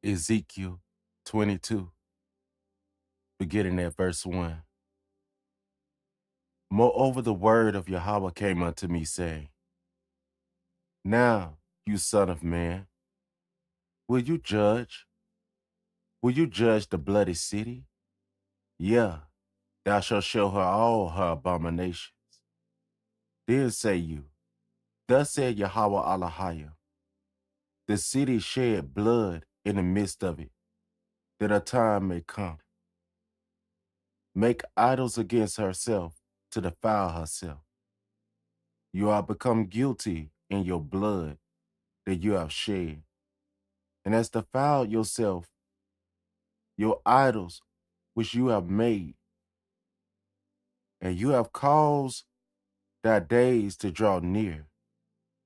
Ezekiel 22, beginning at verse 1. Moreover, the word of Yahweh came unto me, saying, Now, you son of man, will you judge? Will you judge the bloody city? Yeah, thou shalt show her all her abominations. Then say you, Thus said Yahweh Elohim, the city shed blood in the midst of it, that a time may come. Make idols against herself to defile herself. You are become guilty in your blood that you have shed, and has defiled yourself, your idols which you have made, and you have caused thy days to draw near,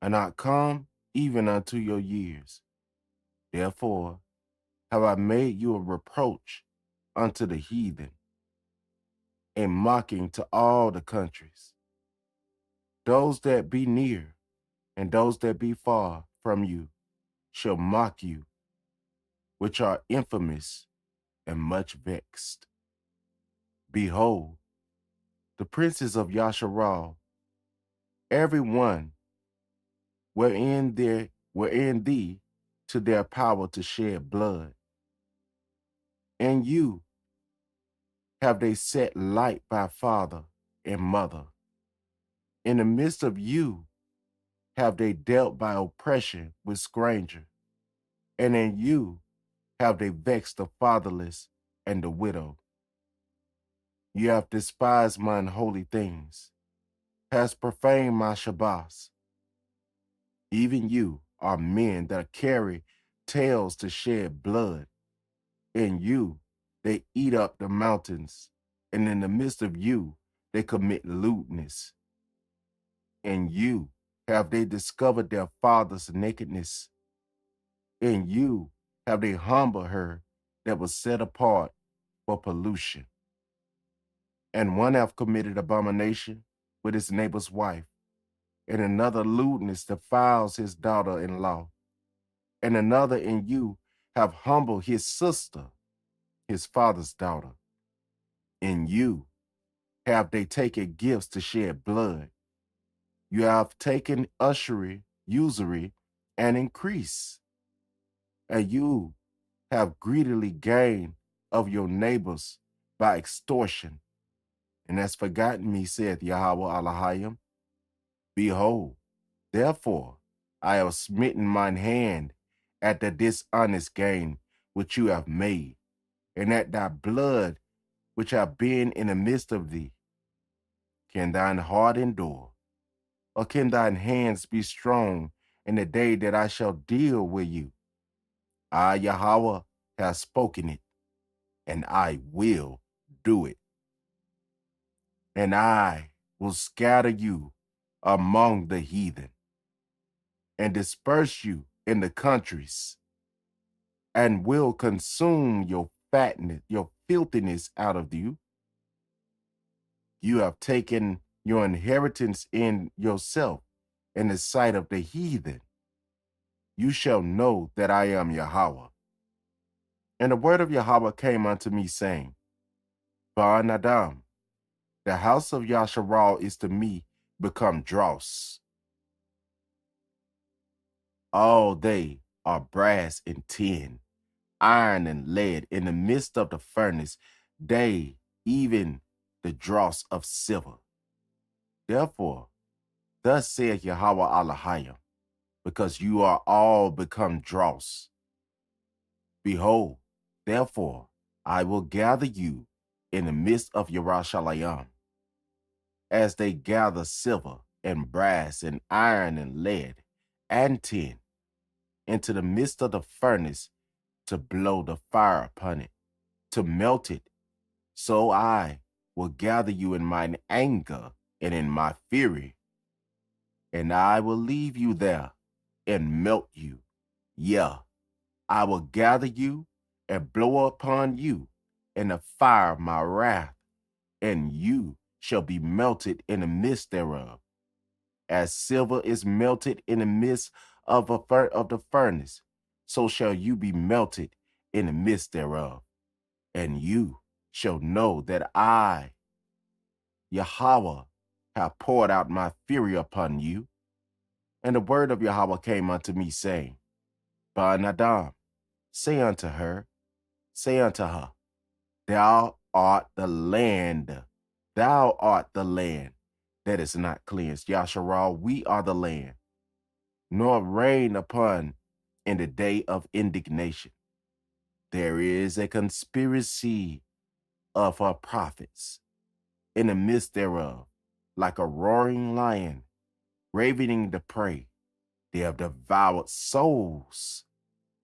and not come even unto your years. Therefore have I made you a reproach unto the heathen, and mocking to all the countries. Those that be near and those that be far from you shall mock you, which are infamous and much vexed. Behold, the princes of Yasharal, every one were in thee to their power to shed blood. And you have they set light by father and mother. In the midst of you have they dealt by oppression with stranger, and in you have they vexed the fatherless and the widow. You have despised mine holy things, has profaned my Shabbos. Even you are men that carry tails to shed blood. In you they eat up the mountains, and in the midst of you they commit lewdness. In you have they discovered their father's nakedness. In you have they humbled her that was set apart for pollution. And one hath committed abomination with his neighbor's wife, and another lewdness defiles his daughter-in-law, and another in you have humbled his sister, his father's daughter. In you have they taken gifts to shed blood. You have taken usury, and increase. And you have greedily gained of your neighbors by extortion, and has forgotten me, saith Yahweh Elohim. Behold, therefore, I have smitten mine hand at the dishonest gain which you have made, and at thy blood which have been in the midst of thee. Can thine heart endure, or can thine hands be strong in the day that I shall deal with you? I, Yahweh, have spoken it, and I will do it. And I will scatter you among the heathen, and disperse you in the countries, and will consume your fatness, your filthiness out of you. You have taken your inheritance in yourself in the sight of the heathen. You shall know that I am Yahweh. And the word of Yahweh came unto me, saying, Bar Nadam, the house of Yasharal is to me become dross. All they are brass and tin, iron and lead in the midst of the furnace, they, even the dross of silver. Therefore, thus saith Yahweh Elohim, because you are all become dross. Behold, therefore, I will gather you in the midst of Yerushalayim, as they gather silver and brass and iron and lead and tin into the midst of the furnace to blow the fire upon it, to melt it. So I will gather you in mine anger and in my fury, and I will leave you there and melt you. Yeah, I will gather you and blow upon you in the fire of my wrath, and you shall be melted in the midst thereof. As silver is melted in the midst of the furnace, so shall you be melted in the midst thereof. And you shall know that I, Yahweh, have poured out my fury upon you. And the word of Yahweh came unto me, saying, Ben-Adam, say unto her, thou art the land. Thou art the land that is not cleansed. Yasharal, we are the land, nor rain upon in the day of indignation. There is a conspiracy of her prophets in the midst thereof, like a roaring lion, ravening the prey. They have devoured souls.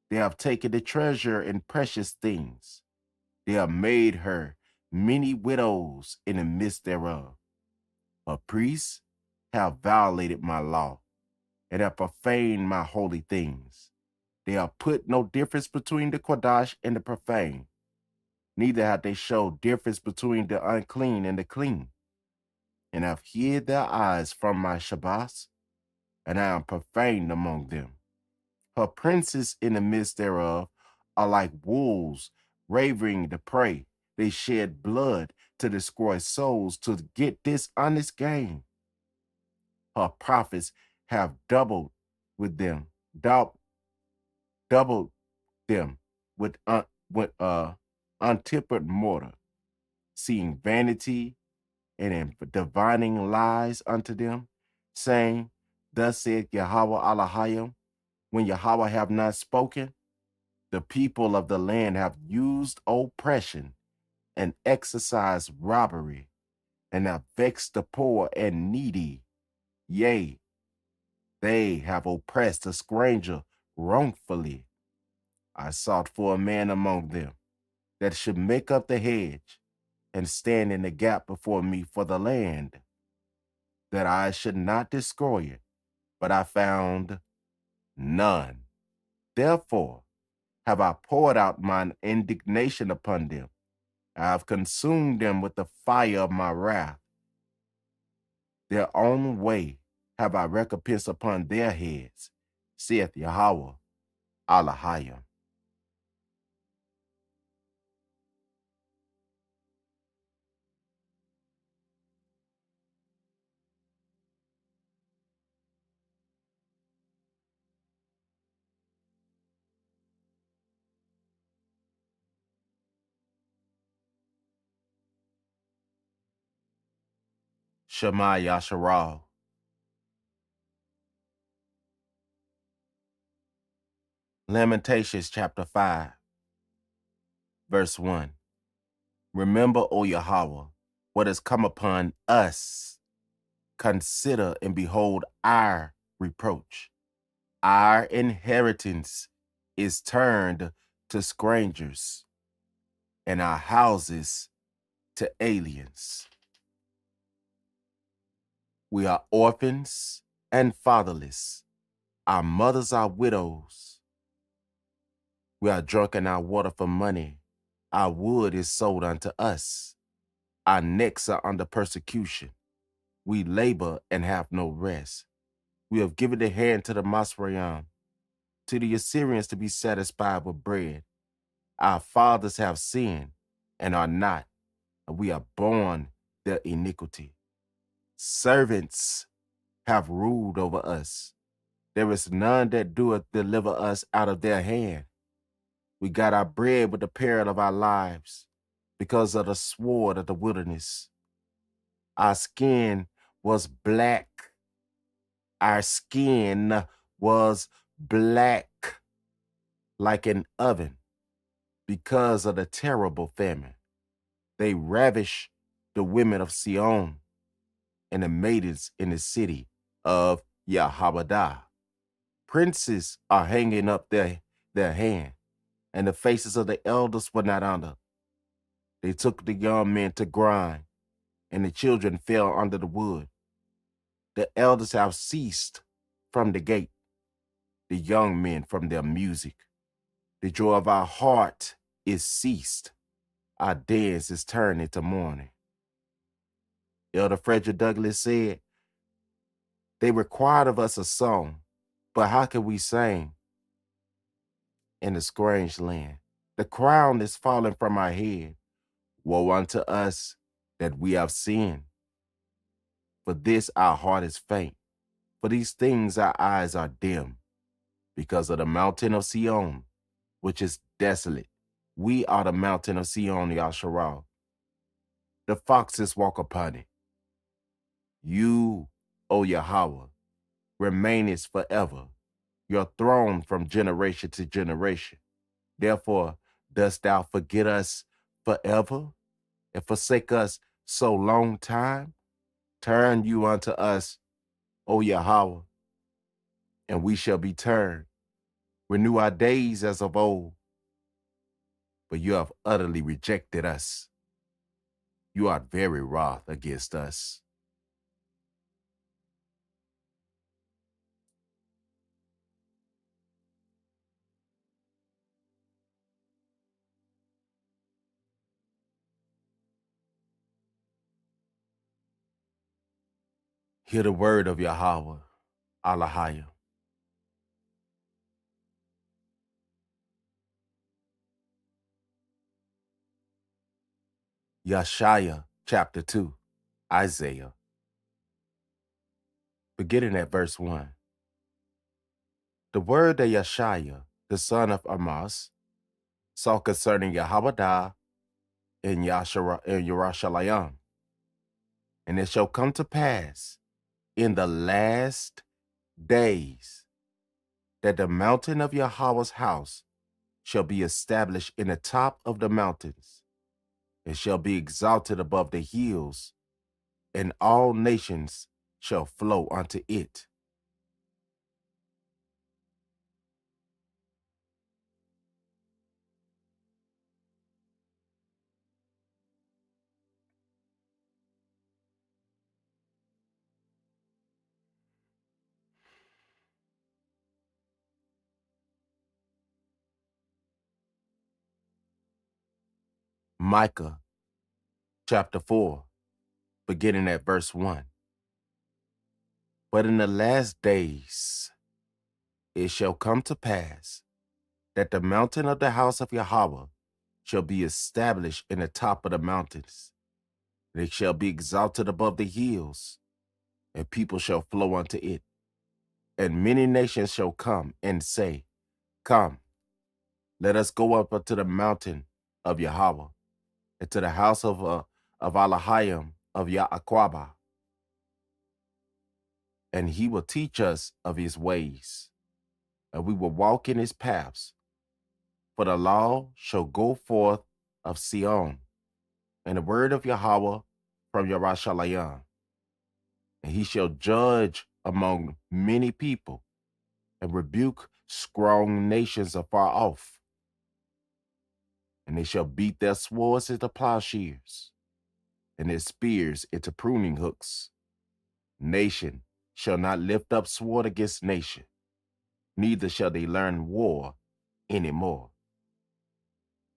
They have taken the treasure and precious things. They have made her many widows in the midst thereof. Her priests have violated my law and have profaned my holy things. They have put no difference between the Kodash and the profane. Neither have they showed difference between the unclean and the clean, and have hid their eyes from my Shabbats, and I am profaned among them. Her princes in the midst thereof are like wolves raving the prey. They shed blood to destroy souls to get dishonest gain. Her prophets have doubled with them, doubled them with untempered mortar, seeing vanity and divining lies unto them, saying, Thus saith Yahweh Alahayim, when Yahweh have not spoken, the people of the land have used oppression and exercised robbery, and have vexed the poor and needy. Yea, they have oppressed a stranger wrongfully. I sought for a man among them that should make up the hedge and stand in the gap before me for the land, that I should not destroy it, but I found none. Therefore have I poured out mine indignation upon them. I have consumed them with the fire of my wrath. Their own way have I recompensed upon their heads, saith Yahweh Alahayim. Shema Yasharal. Lamentations chapter 5, verse 1. Remember, O Yahweh, what has come upon us. Consider and behold our reproach. Our inheritance is turned to strangers, and our houses to aliens. We are orphans and fatherless. Our mothers are widows. We are drunk in our water for money. Our wood is sold unto us. Our necks are under persecution. We labor and have no rest. We have given the hand to the Masrayam, to the Assyrians to be satisfied with bread. Our fathers have sinned and are not, and we are born their iniquity. Servants have ruled over us. There is none that doeth deliver us out of their hand. We got our bread with the peril of our lives because of the sword of the wilderness. Our skin was black. Our skin was black like an oven because of the terrible famine. They ravish the women of Sion and the maidens in the city of Yahabadah. Princes are hanging up their hand, and the faces of the elders were not under. They took the young men to grind, and the children fell under the wood. The elders have ceased from the gate, the young men from their music. The joy of our heart is ceased. Our dance is turned into mourning. Elder Frederick Douglass said, they required of us a song, but how can we sing in a strange land? The crown is fallen from our head. Woe unto us that we have sinned. For this our heart is faint. For these things our eyes are dim. Because of the mountain of Sion, which is desolate. We are the mountain of Sion, Yasharal. The foxes walk upon it. You, O Yahweh, remainest forever, your throne from generation to generation. Therefore, dost thou forget us forever and forsake us so long time? Turn you unto us, O Yahweh, and we shall be turned. Renew our days as of old. But you have utterly rejected us. You are very wroth against us. Hear the word of Yahweh, Allahayah. Yeshaya chapter 2, Isaiah. Beginning at verse 1. The word that Yeshaya, the son of Amos, saw concerning Yahwadah in Yerushalayim. And it shall come to pass in the last days that the mountain of Yahweh's house shall be established in the top of the mountains. It shall be exalted above the hills, and all nations shall flow unto it. Micah chapter 4, beginning at verse 1. But in the last days it shall come to pass that the mountain of the house of Yahweh shall be established in the top of the mountains. And it shall be exalted above the hills, and people shall flow unto it. And many nations shall come and say, Come, let us go up unto the mountain of Yahweh, and to the house of Elohim of Yahweh, and he will teach us of his ways, and we will walk in his paths. For the law shall go forth of Sion, and the word of Yahweh from Yerushalayim. And he shall judge among many people, and rebuke strong nations afar off. And they shall beat their swords into plowshares, and their spears into pruning hooks. Nation shall not lift up sword against nation, neither shall they learn war any more.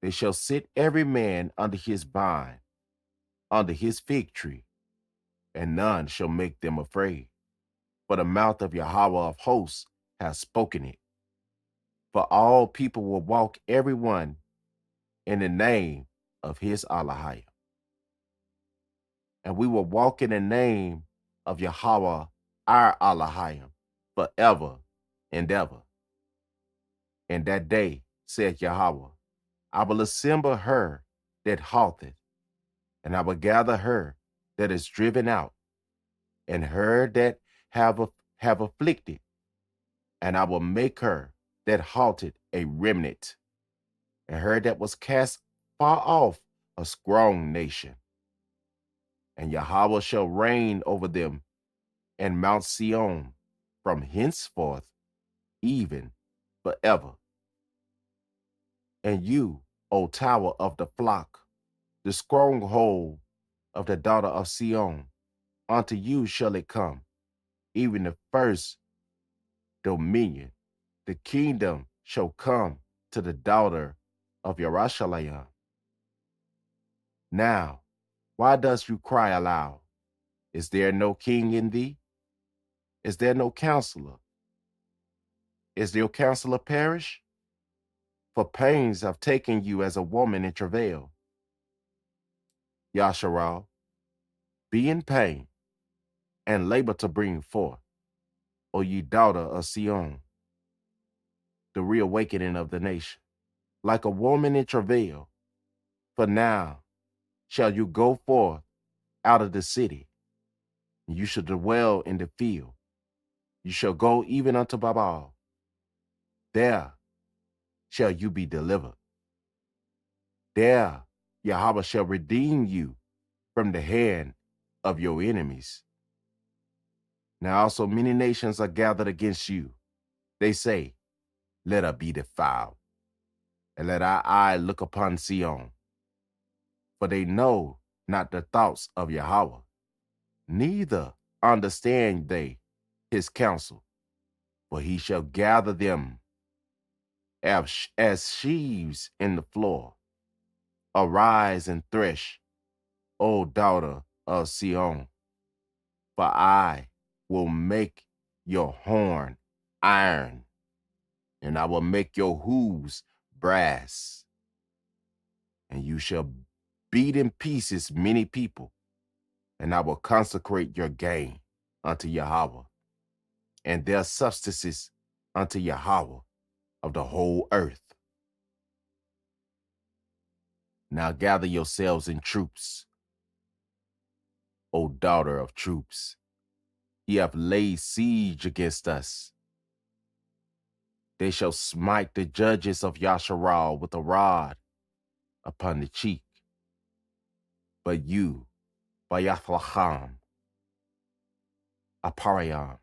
They shall sit every man under his vine, under his fig tree, and none shall make them afraid. For the mouth of Yahweh of hosts has spoken it. For all people will walk every one in the name of his Allahayah. And we will walk in the name of Yahweh our Allahayah forever and ever. In that day, said Yahweh, I will assemble her that halteth, and I will gather her that is driven out, and her that have afflicted, and I will make her that halted a remnant, and her that was cast far off a strong nation. And Yahweh shall reign over them and Mount Sion from henceforth even forever. And you, O tower of the flock, the stronghold of the daughter of Sion, unto you shall it come, even the first dominion. The kingdom shall come to the daughter of Yerushalayim. Now, why dost you cry aloud? Is there no king in thee? Is there no counselor? Is your counselor perish? for pains have taken you as a woman in travail. Yasharal, be in pain and labor to bring forth, O ye daughter of Sion, the reawakening of the nation. Like a woman in travail, for now shall you go forth out of the city, and you shall dwell in the field. You shall go even unto Babal. There shall you be delivered. There Yahweh shall redeem you from the hand of your enemies. Now also many nations are gathered against you. They say, let her be defiled, and let our eye look upon Sion. For they know not the thoughts of Yahweh, neither understand they his counsel. For he shall gather them as sheaves in the floor. Arise and thresh, O daughter of Sion, for I will make your horn iron, and I will make your hooves brass. And you shall beat in pieces many people, and I will consecrate your gain unto Yahweh, and their substances unto Yahweh of the whole earth. Now gather yourselves in troops, O daughter of troops. Ye have laid siege against us. They shall smite the judges of Yasharal with a rod upon the cheek. But you, Bayathlacham, Apariam,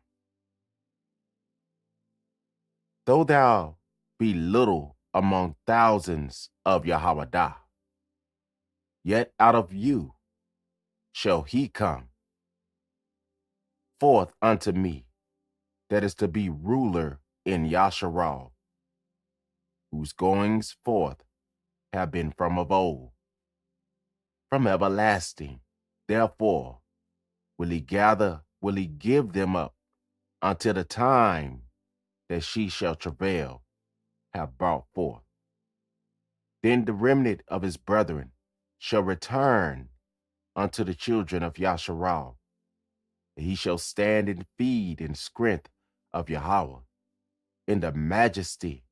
though thou be little among thousands of Yahwadah, yet out of you shall he come forth unto me, that is to be ruler in Yasharal, whose goings forth have been from of old, from everlasting. Therefore will he give them up until the time that she shall travail have brought forth. Then the remnant of his brethren shall return unto the children of Yasharal, and he shall stand and feed in strength of Yahweh, in the majesty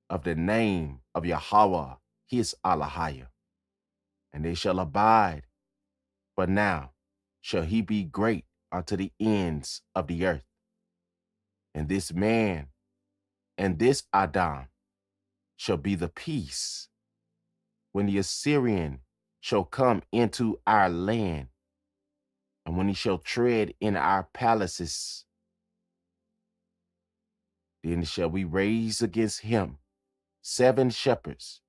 of the name of Yahweh his Alahiah. And they shall abide, for now shall he be great unto the ends of the earth. And this man and this Adam shall be the peace, when the Assyrian shall come into our land, and when he shall tread in our palaces. Then shall we raise against him 7 shepherds,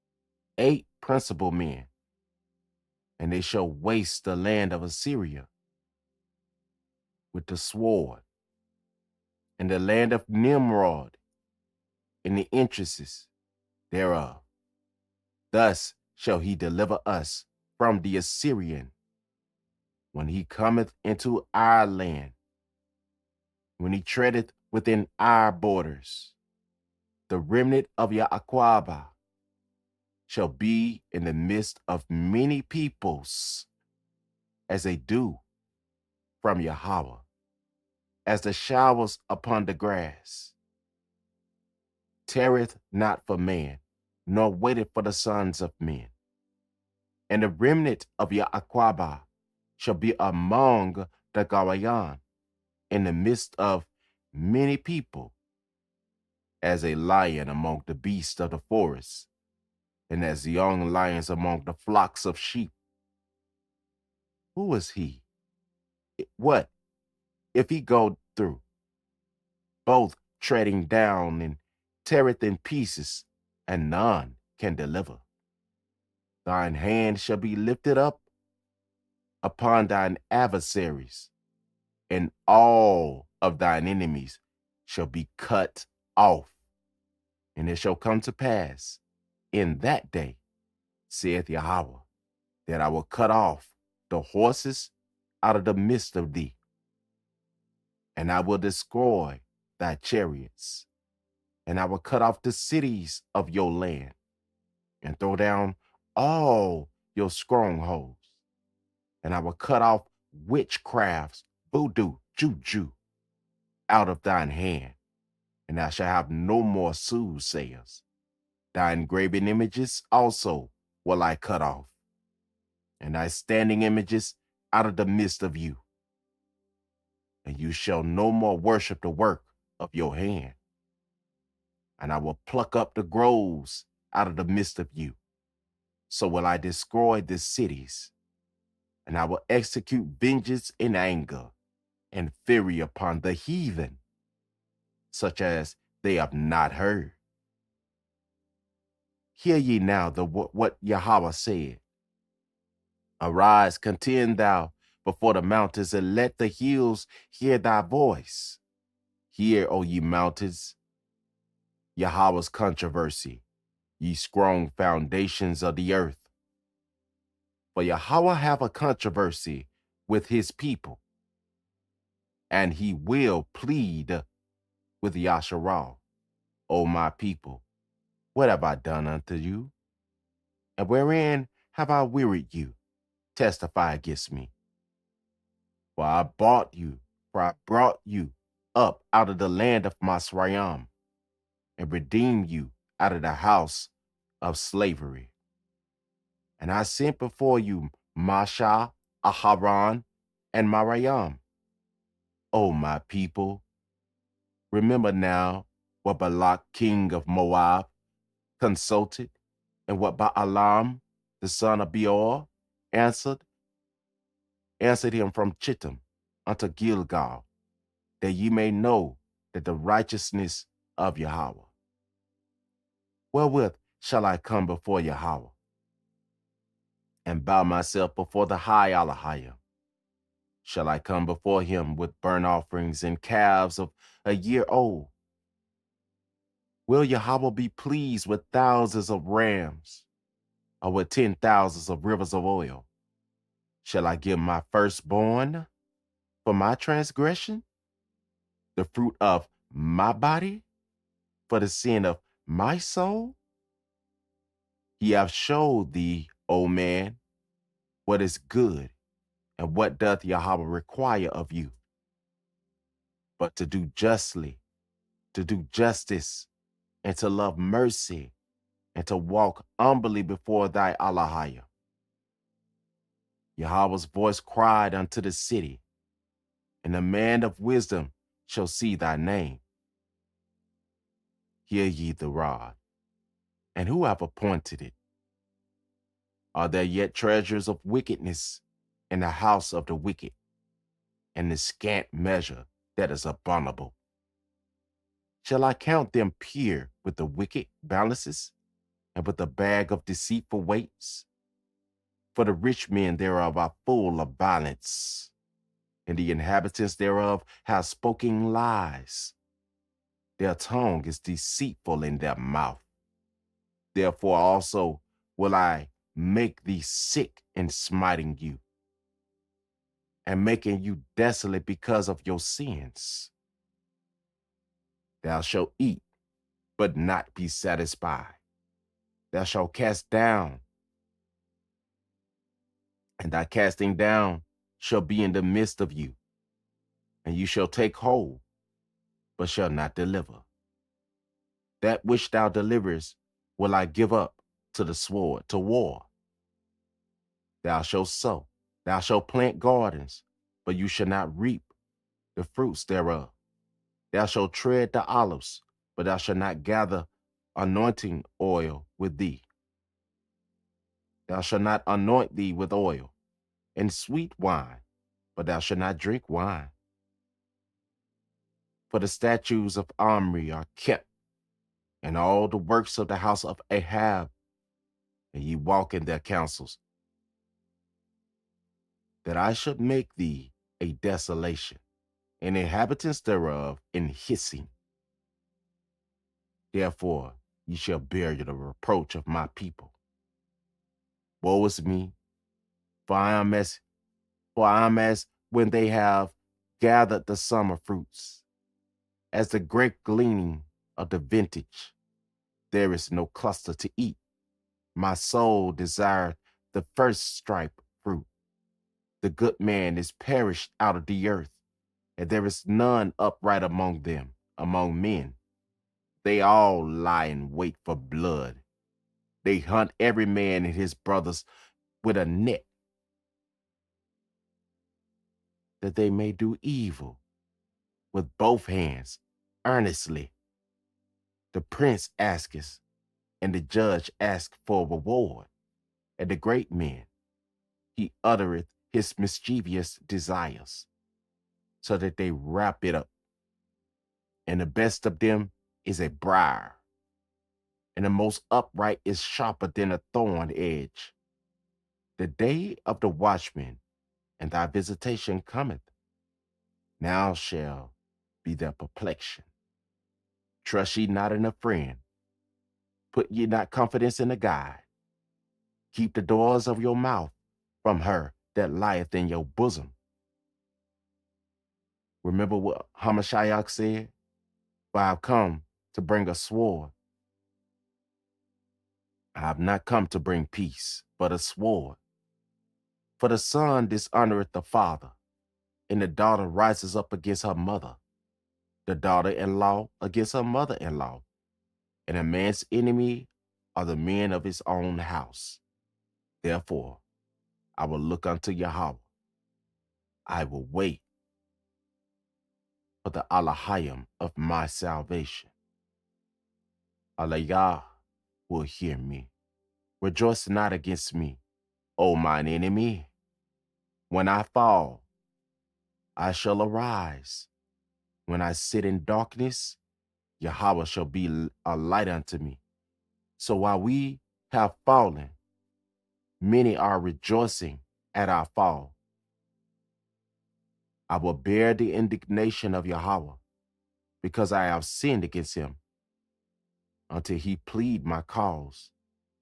8 principal men, and they shall waste the land of Assyria with the sword, and the land of Nimrod in the entrances thereof. Thus shall he deliver us from the Assyrian, when he cometh into our land, when he treadeth within our borders. The remnant of Ya'aquabah shall be in the midst of many peoples, as a dew from Yahweh, as the showers upon the grass. Tarrieth not for man, nor waiteth for the sons of men. And the remnant of Ya'aquabah shall be among the Garayan, in the midst of many people, as a lion among the beasts of the forest, and as young lions among the flocks of sheep. Who is he? What if he go through, both treading down and teareth in pieces, and none can deliver? Thine hand shall be lifted up upon thine adversaries, and all of thine enemies shall be cut off. And it shall come to pass in that day, saith Yahweh, that I will cut off the horses out of the midst of thee, and I will destroy thy chariots, and I will cut off the cities of your land, and throw down all your strongholds. And I will cut off witchcrafts, voodoo, juju out of thine hand, and thou shalt have no more soothsayers. Thy graven images also will I cut off, and thy standing images out of the midst of you. And you shall no more worship the work of your hand. And I will pluck up the groves out of the midst of you. So will I destroy the cities, and I will execute vengeance in anger and fury upon the heathen, such as they have not heard. Hear ye now what Yahweh said. Arise, contend thou before the mountains, and let the hills hear thy voice. Hear, O ye mountains, Yahweh's controversy, ye strong foundations of the earth. For Yahweh have a controversy with his people, and he will plead with Yasharal. O my people, what have I done unto you? And wherein have I wearied you? Testify against me. For I brought you up out of the land of Masrayam, and redeemed you out of the house of slavery. And I sent before you Masha, Aharon, and Marayam. O my people, remember now what Balak, king of Moab, consulted, and what Baalam, the son of Beor, answered him from Chittim unto Gilgal, that ye may know that the righteousness of Yahweh. Wherewith shall I come before Yahweh, and bow myself before the high Allahayah? Shall I come before him with burnt offerings and calves of a year old? Will Yahweh be pleased with thousands of rams, or with 10,000s of rivers of oil? Shall I give my firstborn for my transgression, the fruit of my body for the sin of my soul? He hath showed thee, O man, what is good, and what doth Yahweh require of you, but to do justly, to do justice, and to love mercy, and to walk humbly before thy Allahayah. Yahweh's voice cried unto the city, and the man of wisdom shall see thy name. Hear ye the rod, and who have appointed it? Are there yet treasures of wickedness in the house of the wicked, and the scant measure that is abominable? Shall I count them pure with the wicked balances, and with the bag of deceitful weights? For the rich men thereof are full of violence, and the inhabitants thereof have spoken lies. Their tongue is deceitful in their mouth. Therefore also will I make thee sick in smiting you, and making you desolate because of your sins. Thou shalt eat, but not be satisfied. Thou shalt cast down, and thy casting down shall be in the midst of you. And you shall take hold, but shall not deliver. That which thou deliverest will I give up to the sword, to war. Thou shalt sow, thou shalt plant gardens, but you shall not reap the fruits thereof. Thou shalt tread the olives, but thou shalt not gather anointing oil with thee. Thou shalt not anoint thee with oil and sweet wine, but thou shalt not drink wine. For the statutes of Omri are kept, and all the works of the house of Ahab, and ye walk in their counsels, that I should make thee a desolation, and inhabitants thereof in hissing. Therefore ye shall bear the reproach of my people. Woe is me, for I am as when they have gathered the summer fruits, as the great gleaning of the vintage. There is no cluster to eat. My soul desires the first stripe fruit. The good man is perished out of the earth, and there is none upright among them, among men. They all lie in wait for blood. They hunt every man and his brothers with a net, that they may do evil with both hands, earnestly. The prince asketh, and the judge asketh for reward. And the great man, he uttereth his mischievous desires, so that they wrap it up. And the best of them is a briar, and the most upright is sharper than a thorn edge. The day of the watchman and thy visitation cometh. Now shall be their perplexion. Trust ye not in a friend, put ye not confidence in a guide. Keep the doors of your mouth from her that lieth in your bosom. Remember what Hamashiach said? For I have come to bring a sword. I have not come to bring peace, but a sword. For the son dishonoreth the father, and the daughter rises up against her mother, the daughter-in-law against her mother-in-law, and a man's enemy are the men of his own house. Therefore, I will look unto Yahweh. I will wait for the Alahayim of my salvation. Allah will hear me. Rejoice not against me, O mine enemy. When I fall, I shall arise. When I sit in darkness, Yahweh shall be a light unto me. So while we have fallen, many are rejoicing at our fall. I will bear the indignation of Yahweh, because I have sinned against him, until he plead my cause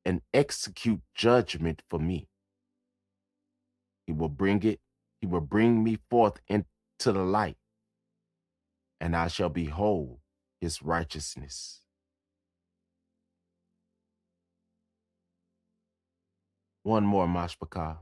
and execute judgment for me. He will bring me forth into the light, and I shall behold his righteousness. One more, Mashpaka.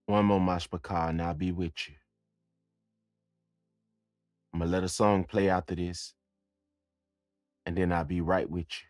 One more, Mashpaka, and I'll be with you. I'm going to let a song play after this, and then I'll be right with you.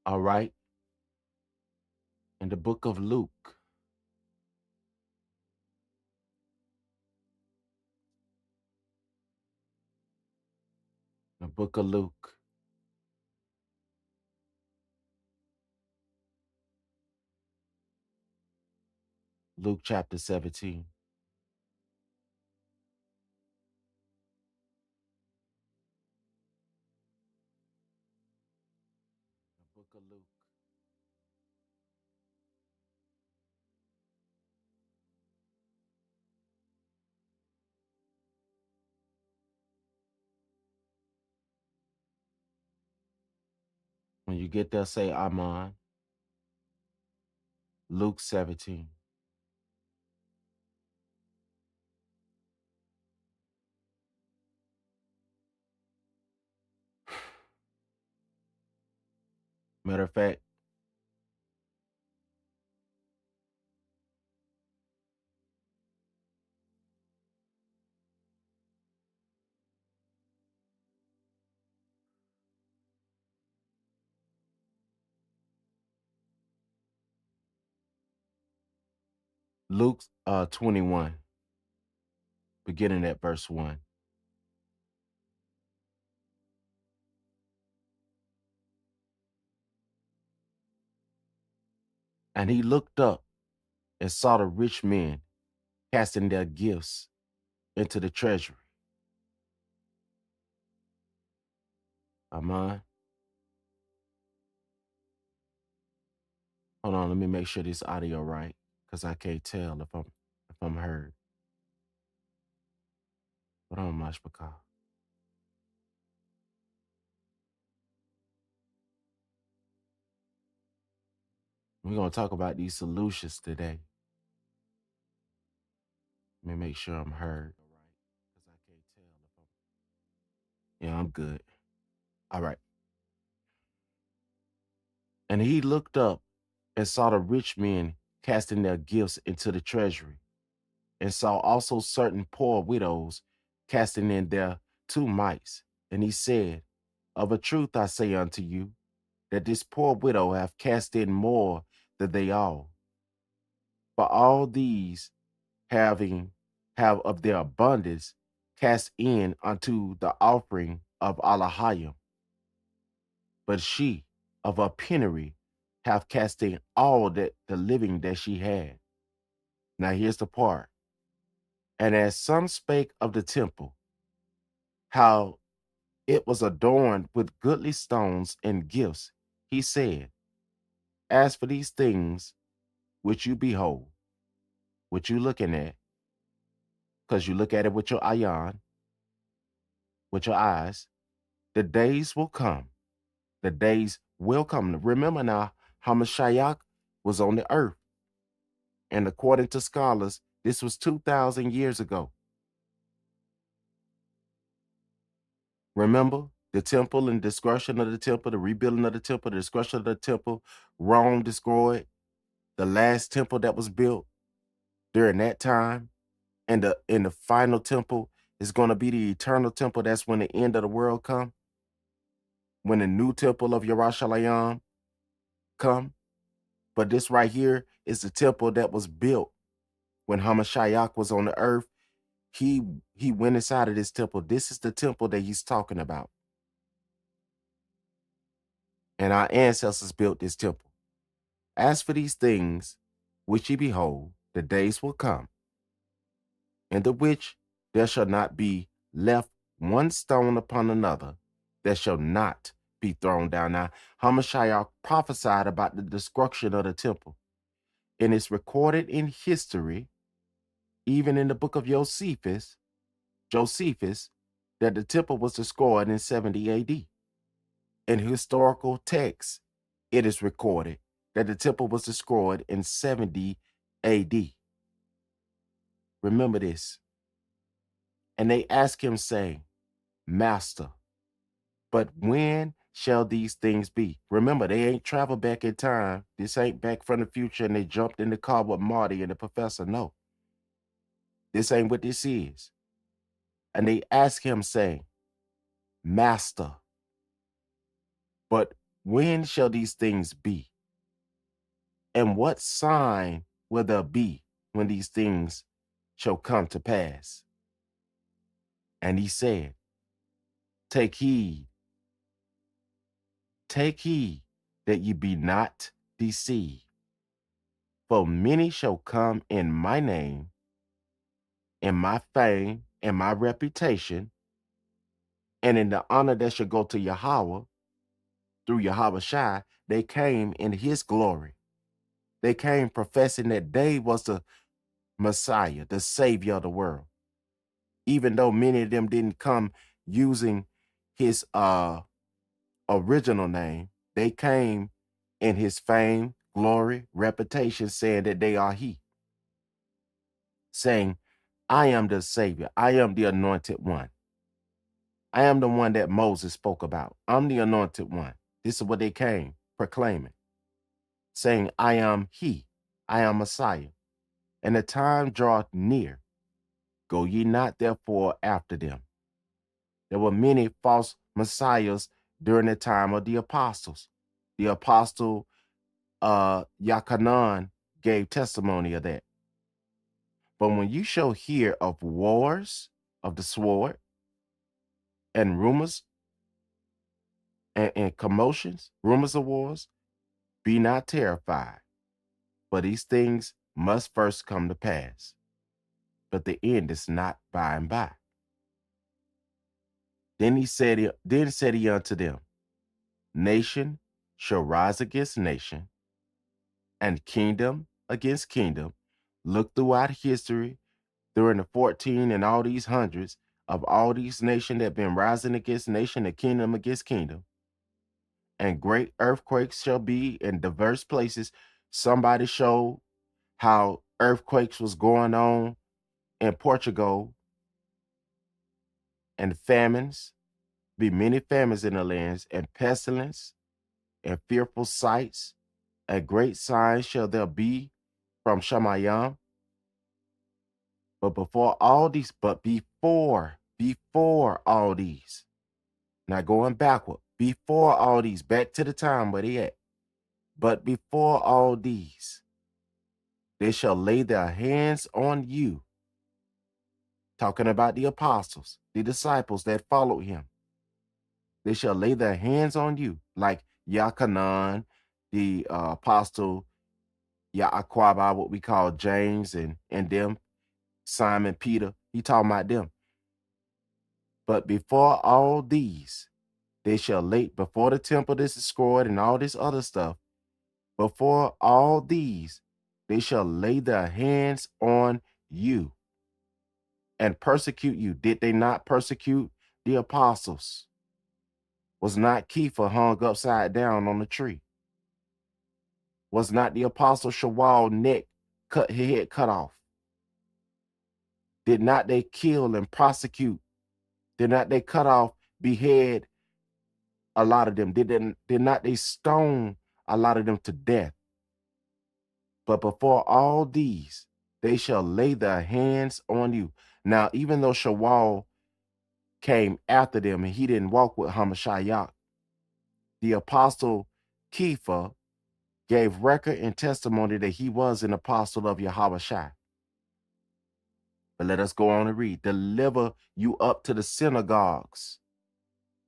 All right. In the book of Luke, the book of Luke, Luke chapter 17. The book of Luke. When you get there, say Amen. Luke 17. Matter of fact, Luke 21, beginning at verse 1. And he looked up and saw the rich men casting their gifts into the treasury. Amen. Hold on, let me make sure this audio right, because I can't tell if I'm heard. Hold on, Mashpaka. We're gonna talk about these solutions today. Let me make sure I'm heard. Because I can't tell if I'm. Yeah, I'm good. All right. And he looked up and saw the rich men casting their gifts into the treasury, and saw also certain poor widows casting in their 2 mites. And he said, of a truth I say unto you, that this poor widow hath cast in more than they all. For all these have of their abundance cast in unto the offering of Allahayim. But she of her penury hath cast in all that the living that she had. Now here's the part. And as some spake of the temple, how it was adorned with goodly stones and gifts, he said, as for these things which you behold, which you looking at, because you look at it with your ayan, with your eyes, the days will come. The days will come. Remember now, Hamashiach was on the earth. And according to scholars, this was 2,000 years ago. Remember the temple and destruction of the temple, the rebuilding of the temple, the destruction of the temple, Rome destroyed, the last temple that was built during that time, and the final temple is going to be the eternal temple. That's when the end of the world come, when the new temple of Yerushalayim come. But this right here is the temple that was built when Hamashiach was on the earth. He went inside of this temple. This is the temple that he's talking about. And our ancestors built this temple. As for these things which ye behold, the days will come, in the which there shall not be left one stone upon another that shall not be thrown down. Now, Hamashiach prophesied about the destruction of the temple. And it's recorded in history, even in the book of Josephus, that the temple was destroyed in 70 AD. In historical texts, it is recorded that the temple was destroyed in 70 AD. Remember this. And they ask him, saying, Master, but when shall these things be? Remember, they ain't traveled back in time. This ain't back from the future and they jumped in the car with Marty and the professor. No, this ain't what this is. And they ask him, saying, Master, but when shall these things be? And what sign will there be when these things shall come to pass? And he said, Take heed that ye be not deceived. For many shall come in my name, in my fame, and my reputation, and in the honor that shall go to Yahweh, through Yahweh Shai, they came in his glory. They came professing that they was the Messiah, the Savior of the world. Even though many of them didn't come using his original name, they came in his fame, glory, reputation, saying that they are he, saying, I am the Savior. I am the anointed one. I am the one that Moses spoke about. I'm the anointed one. This is what they came proclaiming, saying, I am he. I am Messiah. And the time draweth near. Go ye not therefore after them. There were many false messiahs during the time of the apostles. The apostle Yakanan gave testimony of that. But when you shall hear of wars of the sword and rumors and commotions, rumors of wars, be not terrified. For these things must first come to pass. But the end is not by and by. Then said he unto them, Nation shall rise against nation, and kingdom against kingdom. Look throughout history, during the 14 and all these hundreds of all these nations that have been rising against nation and kingdom against kingdom. And great earthquakes shall be in diverse places. Somebody showed how earthquakes was going on in Portugal, and famines, be many famines in the lands, and pestilence, and fearful sights, and great signs shall there be from Shamayam. But before all these, before all these, not going backward, before all these, back to the time where they at. But before all these, they shall lay their hands on you. Talking about the apostles, the disciples that followed him. They shall lay their hands on you, like Yakanan, the apostle Yaakwaba, what we call James, and them, Simon, Peter. He talking about them. But before all these, they shall lay, before the temple is destroyed and all this other stuff, before all these, they shall lay their hands on you and persecute you. Did they not persecute the apostles? Was not Kepha hung upside down on the tree? Was not the apostle Shawal neck head cut off? Did not they kill and prosecute? Did not they cut off, behead a lot of them? Did not they stone a lot of them to death? But before all these, they shall lay their hands on you. Now, even though Shawal came after them and he didn't walk with Hamashiach, the apostle Kepha gave record and testimony that he was an apostle of Yahweh Shai. But let us go on and read. Deliver you up to the synagogues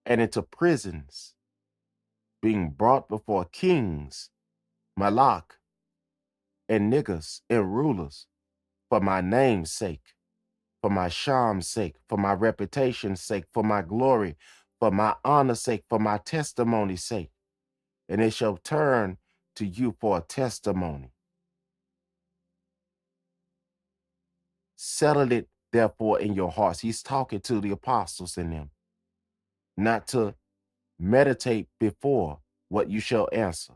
and into prisons, being brought before kings, Malak, and niggers and rulers, for my name's sake, for my sham's sake, for my reputation's sake, for my glory, for my honor's sake, for my testimony's sake. And it shall turn to you for a testimony. Settle it, therefore, in your hearts. He's talking to the apostles in them, not to meditate before what you shall answer.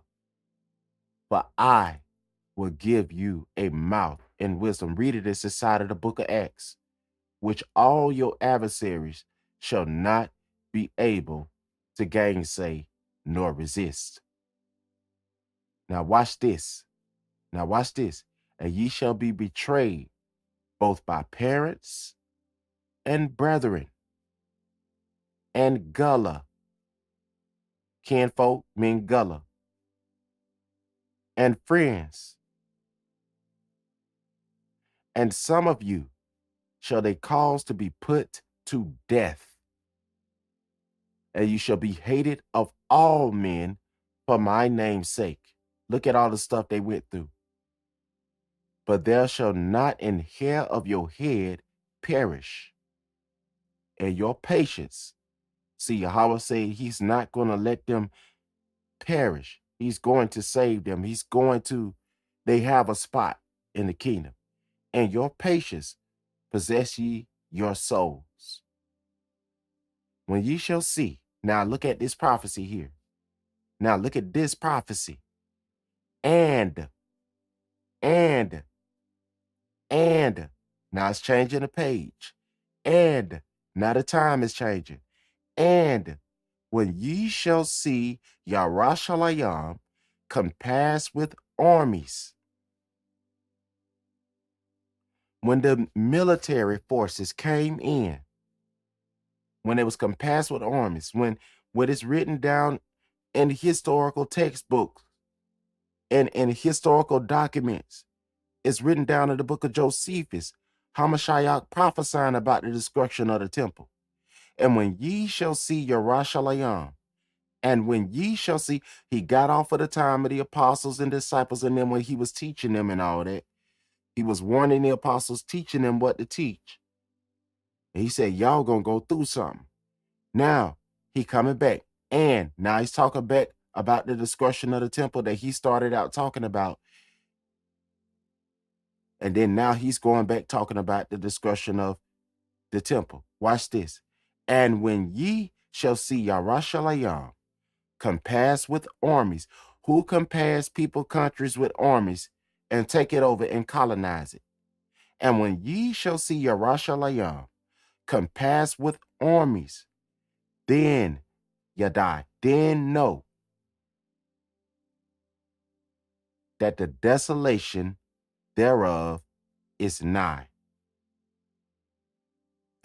But I will give you a mouth and wisdom. Read it as inside of the book of Acts, which all your adversaries shall not be able to gainsay nor resist. Now watch this. Now watch this. And ye shall be betrayed both by parents and brethren and gullah. Kinfolk mean gullah. And friends. And some of you shall they cause to be put to death. And you shall be hated of all men for my name's sake. Look at all the stuff they went through. But there shall not an hair of your head perish. And your patience. See, Yahweh said he's not going to let them perish. He's going to save them. They have a spot in the kingdom. And your patience possess ye your souls. When ye shall see, now look at this prophecy here. Now look at this prophecy. And, and, and. Now it's changing the page. And, now the time is changing. And when ye shall see Yarashalayim compassed with armies, when the military forces came in, when it was compassed with armies, when what is written down in historical textbooks and in historical documents is written down in the book of Josephus, Hamashiach prophesying about the destruction of the temple. And when ye shall see Yarashalayim, and when ye shall see, he got off of the time of the apostles and disciples, and then when he was teaching them and all that, he was warning the apostles, teaching them what to teach. And he said, y'all gonna go through something. Now, he coming back. And now he's talking back about the destruction of the temple that he started out talking about. And then now he's going back talking about the destruction of the temple. Watch this. And when ye shall see Yarashalayim compassed with armies, who compares people, countries with armies and take it over and colonize it? And when ye shall see Yarashalayim compassed with armies, then Yadai, then know that the desolation thereof is nigh.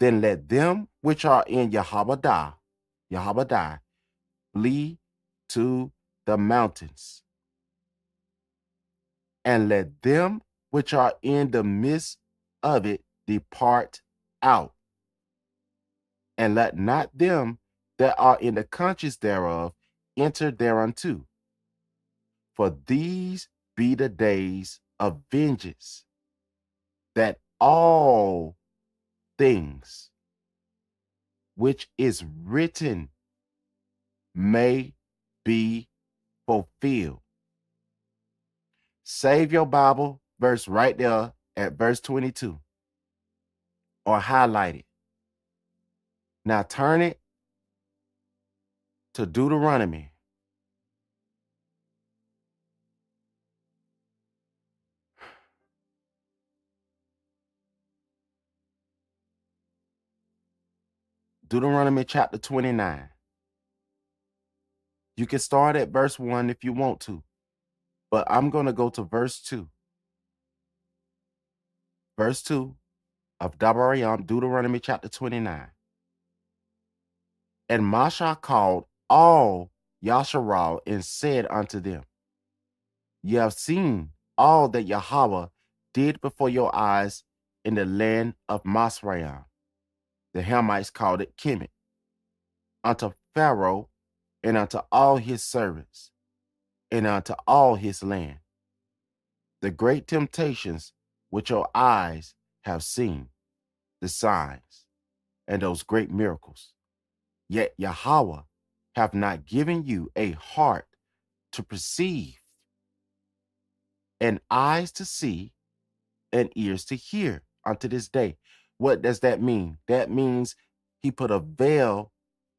Then let them which are in Yahweh, flee to the mountains. And let them which are in the midst of it depart out. And let not them that are in the countries thereof enter thereunto. For these be the days of vengeance, that all things which is written may be fulfilled. Save your Bible verse right there at verse 22, or highlight it. Now turn it to Deuteronomy. Deuteronomy chapter 29. You can start at verse 1 if you want to, but I'm going to go to verse 2. Verse 2 of Deuteronomy chapter 29. And Moshe called all Yasharal and said unto them, ye have seen all that Yahweh did before your eyes in the land of Masraim. The Hamites called it Kemet, unto Pharaoh and unto all his servants and unto all his land. The great temptations which your eyes have seen, the signs and those great miracles. Yet Yahweh hath not given you a heart to perceive, and eyes to see, and ears to hear unto this day. What does that mean? That means he put a veil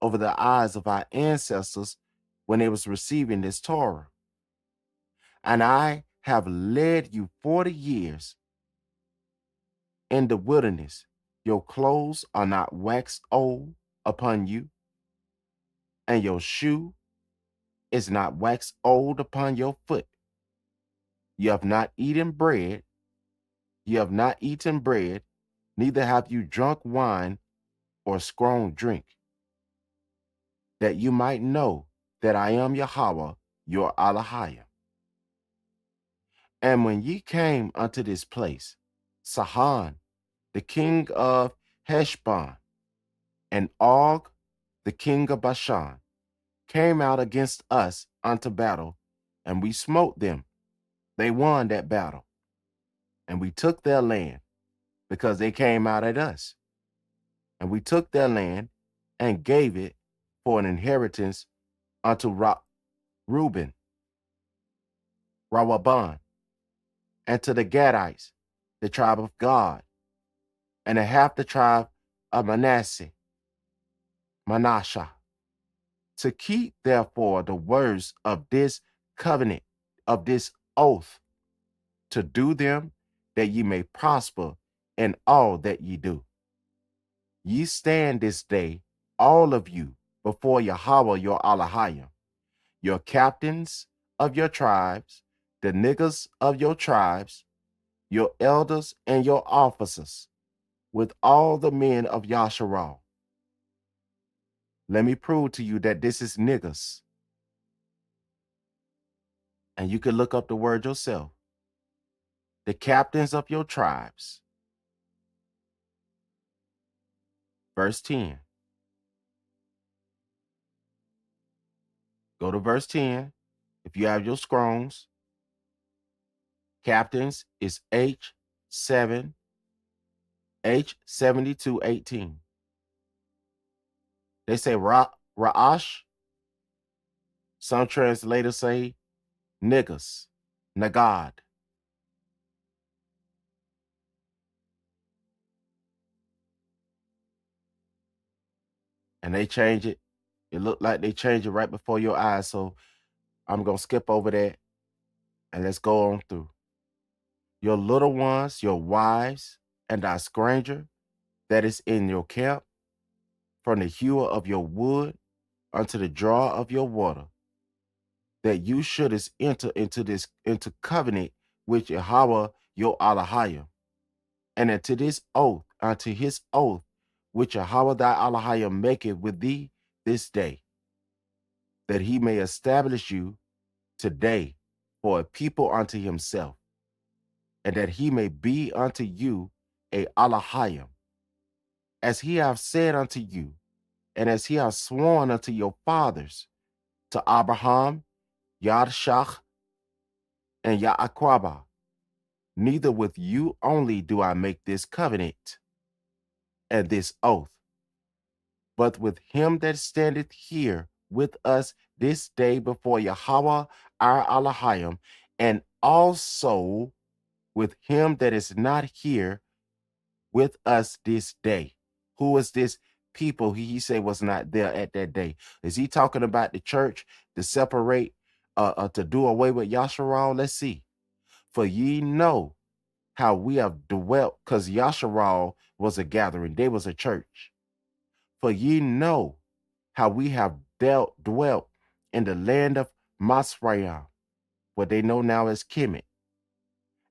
over the eyes of our ancestors when they was receiving this Torah. And I have led you 40 years in the wilderness. Your clothes are not waxed old upon you, and your shoe is not waxed old upon your foot. You have not eaten bread. You have not eaten bread, neither have you drunk wine or strong drink, that you might know that I am Yahweh, your Elohim. And when ye came unto this place, Sihon, the king of Heshbon, and Og, the king of Bashan, came out against us unto battle, and we smote them. They won that battle, and we took their land, because they came out at us. And we took their land and gave it for an inheritance unto Reuben, Rawaban, and to the Gadites, the tribe of God, and a half the tribe of Manasseh, to keep therefore the words of this covenant, of this oath, to do them, that ye may prosper in all that ye do. Ye stand this day, all of you, before Yahweh your Elohim, your captains of your tribes, the niggas of your tribes, your elders and your officers, with all the men of Yasharal. Let me prove to you that this is niggas. And you can look up the word yourself. The captains of your tribes. Verse 10. Go to verse 10. If you have your scrolls, captains is H7, H7218. They say Ra'ash. Some translators say niggas, Nagad. And they change it. It looked like they changed it right before your eyes. So I'm going to skip over that and let's go on through. Your little ones, your wives, and thy stranger that is in your camp, from the hewer of your wood unto the drawer of your water, that you shouldest enter into covenant with Yahweh your Elohim, and unto his oath, which Yahweh thy Elohim maketh with thee this day, that he may establish you today for a people unto himself, and that he may be unto you a Elohim, as he hath said unto you, and as he hath sworn unto your fathers, to Abraham, Yadshach, and Yaaquabah. Neither with you only do I make this covenant and this oath, but with him that standeth here with us this day before Yahweh our Elohim, and also with him that is not here with us this day. Who is this people he say was not there at that day? Is he talking about the church to separate, to do away with Yasharal? Let's see. For ye know how we have dwelt, because Yasharal was a gathering. They was a church. For ye know how we have dwelt in the land of Masrayah, what they know now as Kemet,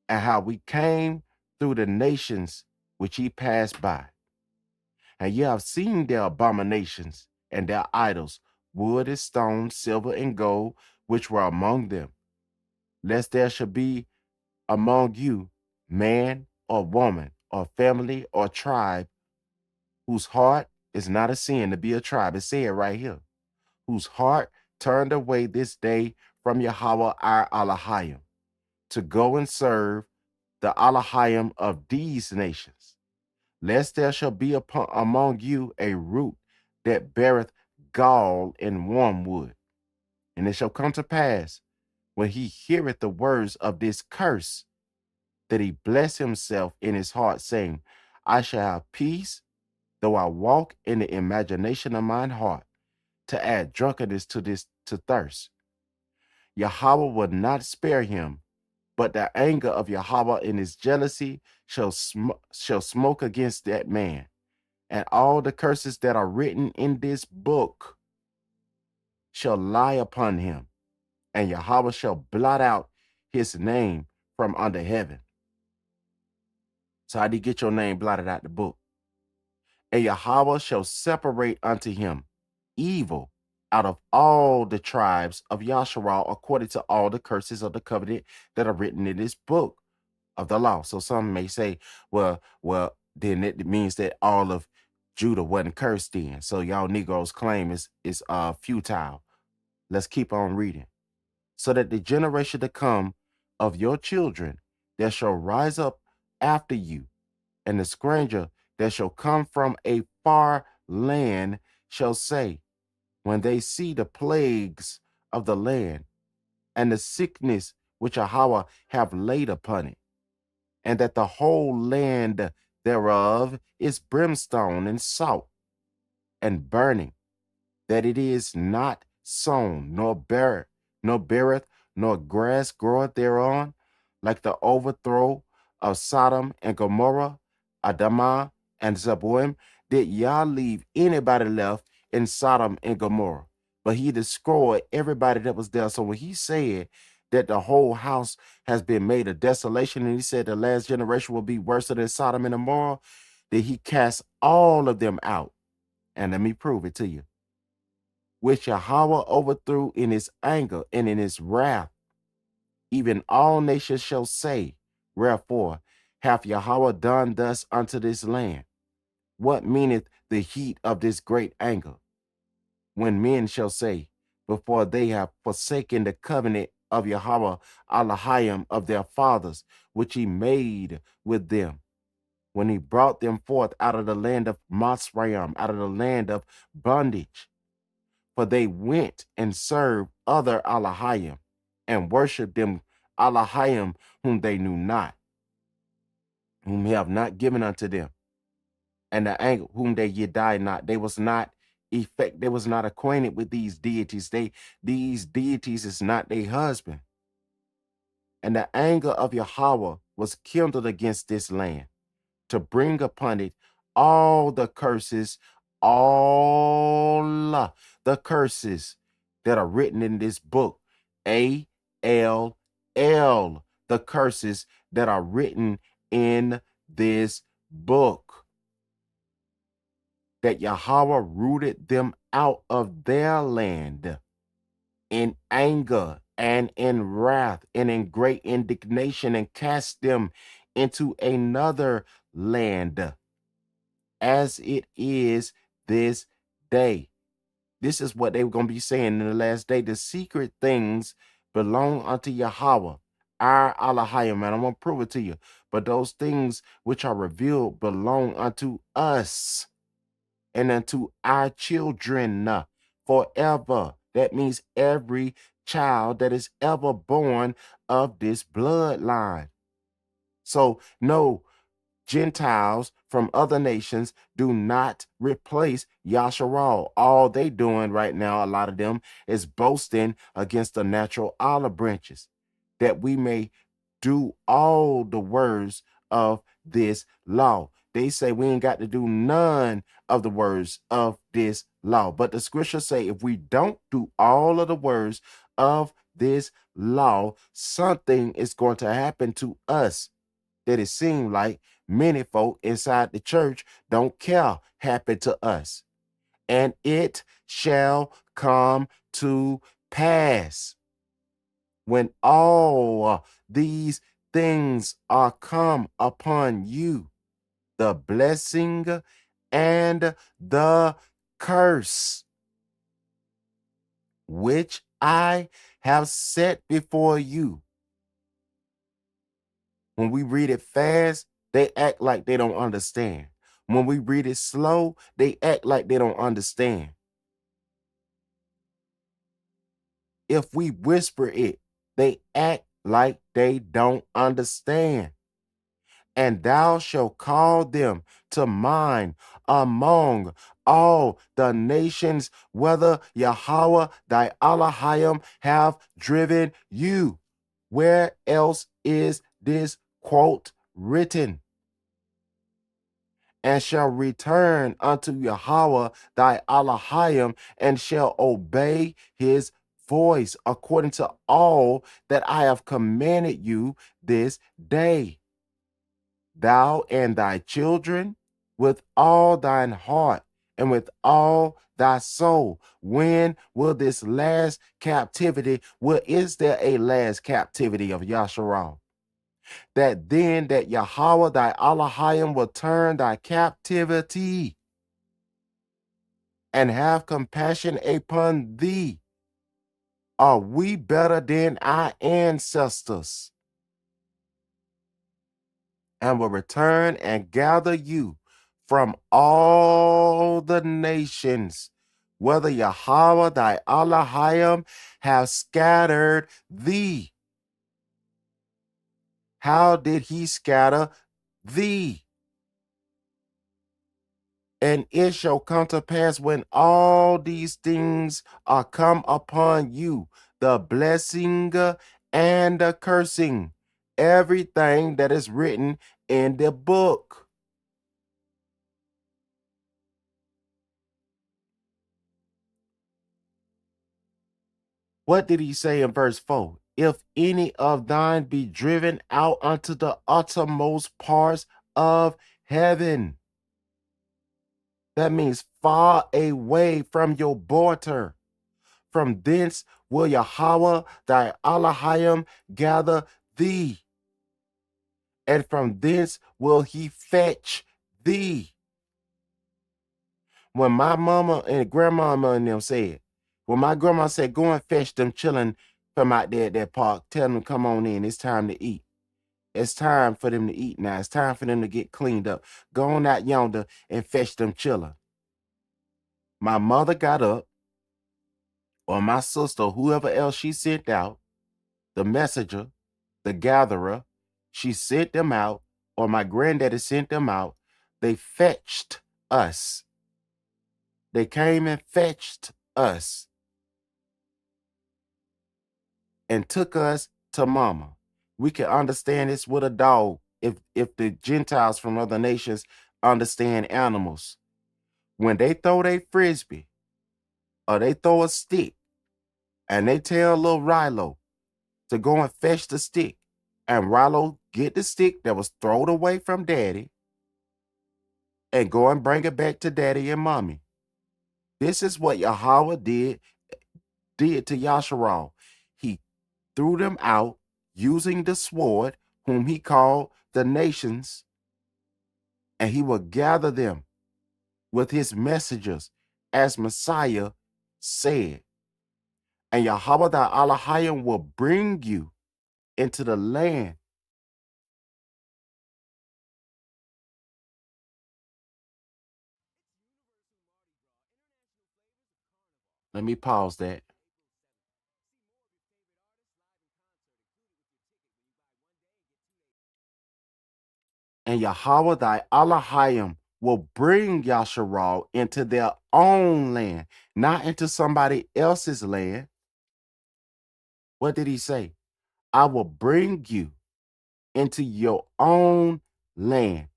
and how we came through the nations which ye passed by. And ye have seen their abominations and their idols, wood and stone, silver and gold, which were among them, lest there should be among you man or woman or family or tribe whose heart is not a sin to be a tribe. It said right here, whose heart turned away this day from Yahweh our Elohim, to go and serve the Elohim of these nations, lest there shall be among you a root that beareth gall and wormwood. And it shall come to pass, when he heareth the words of this curse, that he bless himself in his heart, saying, I shall have peace, though I walk in the imagination of mine heart, to add drunkenness to thirst. Yahweh will not spare him, but the anger of Yahweh in his jealousy shall smoke against that man. And all the curses that are written in this book shall lie upon him, and Yahweh shall blot out his name from under heaven. So how do you get your name blotted out the book? And Yahweh shall separate unto him evil out of all the tribes of Yasharal, according to all the curses of the covenant that are written in this book of the law. So some may say, well, then it means that all of Judah wasn't cursed then. So y'all Negroes claim is futile. Let's keep on reading. So that the generation to come of your children that shall rise up after you, and the stranger that shall come from a far land shall say, when they see the plagues of the land, and the sickness which Yahweh have laid upon it, and that the whole land thereof is brimstone and salt and burning, that it is not sown, nor beareth, nor grass groweth thereon, like the overthrow of Sodom and Gomorrah, Adamah and Zeboim? Did Yah leave anybody left in Sodom and Gomorrah? But he destroyed everybody that was there. So when he said that the whole house has been made a desolation, and he said the last generation will be worse than Sodom and Gomorrah, that he cast all of them out. And let me prove it to you. Which Yahweh overthrew in his anger and in his wrath, even all nations shall say, wherefore hath Yahweh done thus unto this land? What meaneth the heat of this great anger? When men shall say, before they have forsaken the covenant of Yahweh Elohim of their fathers, which he made with them, when he brought them forth out of the land of Masraim, out of the land of bondage. For they went and served other Elohim, and worshipped them Elohim whom they knew not, whom he have not given unto them, and the anger whom they ye died not. They was not acquainted with these deities. These deities is not their husband. And the anger of Yahweh was kindled against this land, to bring upon it all the curses, all the curses that are written in this book. ALL, the curses that are written in this book. That Yahweh rooted them out of their land in anger and in wrath and in great indignation, and cast them into another land, as it is this day. This is what they were going to be saying in the last day. The secret things belong unto Yahweh, our Elohim, and I'm going to prove it to you. But those things which are revealed belong unto us and unto our children forever. That means every child that is ever born of this bloodline. So no, Gentiles from other nations do not replace Yasharal. All they doing right now, a lot of them, is boasting against the natural olive branches, that we may do all the words of this law. They say we ain't got to do none of the words of this law. But the scriptures say if we don't do all of the words of this law, something is going to happen to us that it seems like many folk inside the church don't care happen to us. And it shall come to pass, when all these things are come upon you, the blessing and the curse, which I have set before you. When we read it fast, they act like they don't understand. When we read it slow, they act like they don't understand. If we whisper it, they act like they don't understand. And thou shalt call them to mind among all the nations, whether Yahweh thy Elohim have driven you. Where else is this quote written? And shall return unto Yahweh thy Elohim, and shall obey his voice, according to all that I have commanded you this day, thou and thy children, with all thine heart and with all thy soul. When will this last captivity, is there a last captivity of Yasharal? That then that Yahweh thy Elohim will turn thy captivity and have compassion upon thee. Are we better than our ancestors? And will return and gather you from all the nations, whether Yahweh thy Elohim have scattered thee. How did he scatter thee? And it shall come to pass when all these things are come upon you, the blessing and the cursing, everything that is written in the book. What did he say in verse 4? If any of thine be driven out unto the uttermost parts of heaven. That means far away from your border. From thence will Yahweh thy Elohim gather thee, and from thence will he fetch thee. When my mama and grandmama and them said, when my grandma said, go and fetch them children from out there at that park, tell them to come on in, it's time to eat. It's time for them to eat now. It's time for them to get cleaned up. Go on out yonder and fetch them children. My mother got up, or my sister, whoever else she sent out, the messenger, the gatherer, she sent them out, or my granddaddy sent them out. They fetched us. They came and fetched us and took us to mama. We can understand this with a dog if the Gentiles from other nations understand animals. When they throw their frisbee or they throw a stick and they tell little Rilo to go and fetch the stick, and Rilo get the stick that was thrown away from daddy and go and bring it back to daddy and mommy. This is what Yahweh did to Yasharal. He threw them out using the sword, whom he called the nations, and he will gather them with his messengers, as Messiah said. And Yahweh thy Elohim will bring you into the land. Let me pause that. And Yahweh thy Elohim will bring Yasharal into their own land, not into somebody else's land. What did he say? I will bring you into your own land.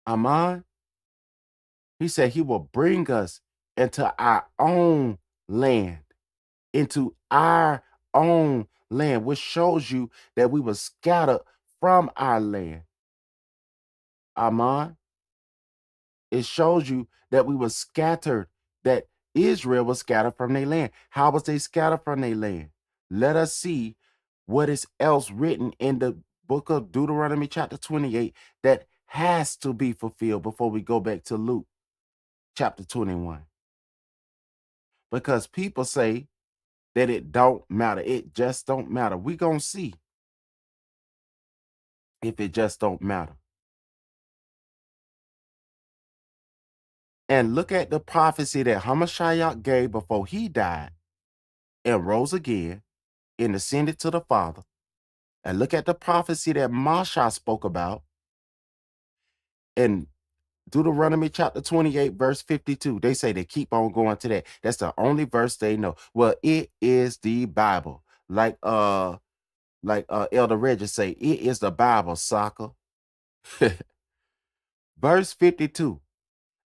Amen. He said he will bring us into our own land, into our own land, which shows you that we were scattered from our land. Amen. It shows you that we were scattered, that Israel was scattered from their land. How was they scattered from their land? Let us see what is else written in the book of Deuteronomy chapter 28 that has to be fulfilled before we go back to Luke chapter 21. Because people say that it don't matter. It just don't matter. We gonna see if it just don't matter. And look at the prophecy that Hamashiach gave before he died and rose again and ascended to the Father. And look at the prophecy that Masha spoke about in Deuteronomy chapter 28, verse 52. They say they keep on going to that. That's the only verse they know. Well, it is the Bible. Like Elder Reggie say, it is the Bible, soccer. Verse 52.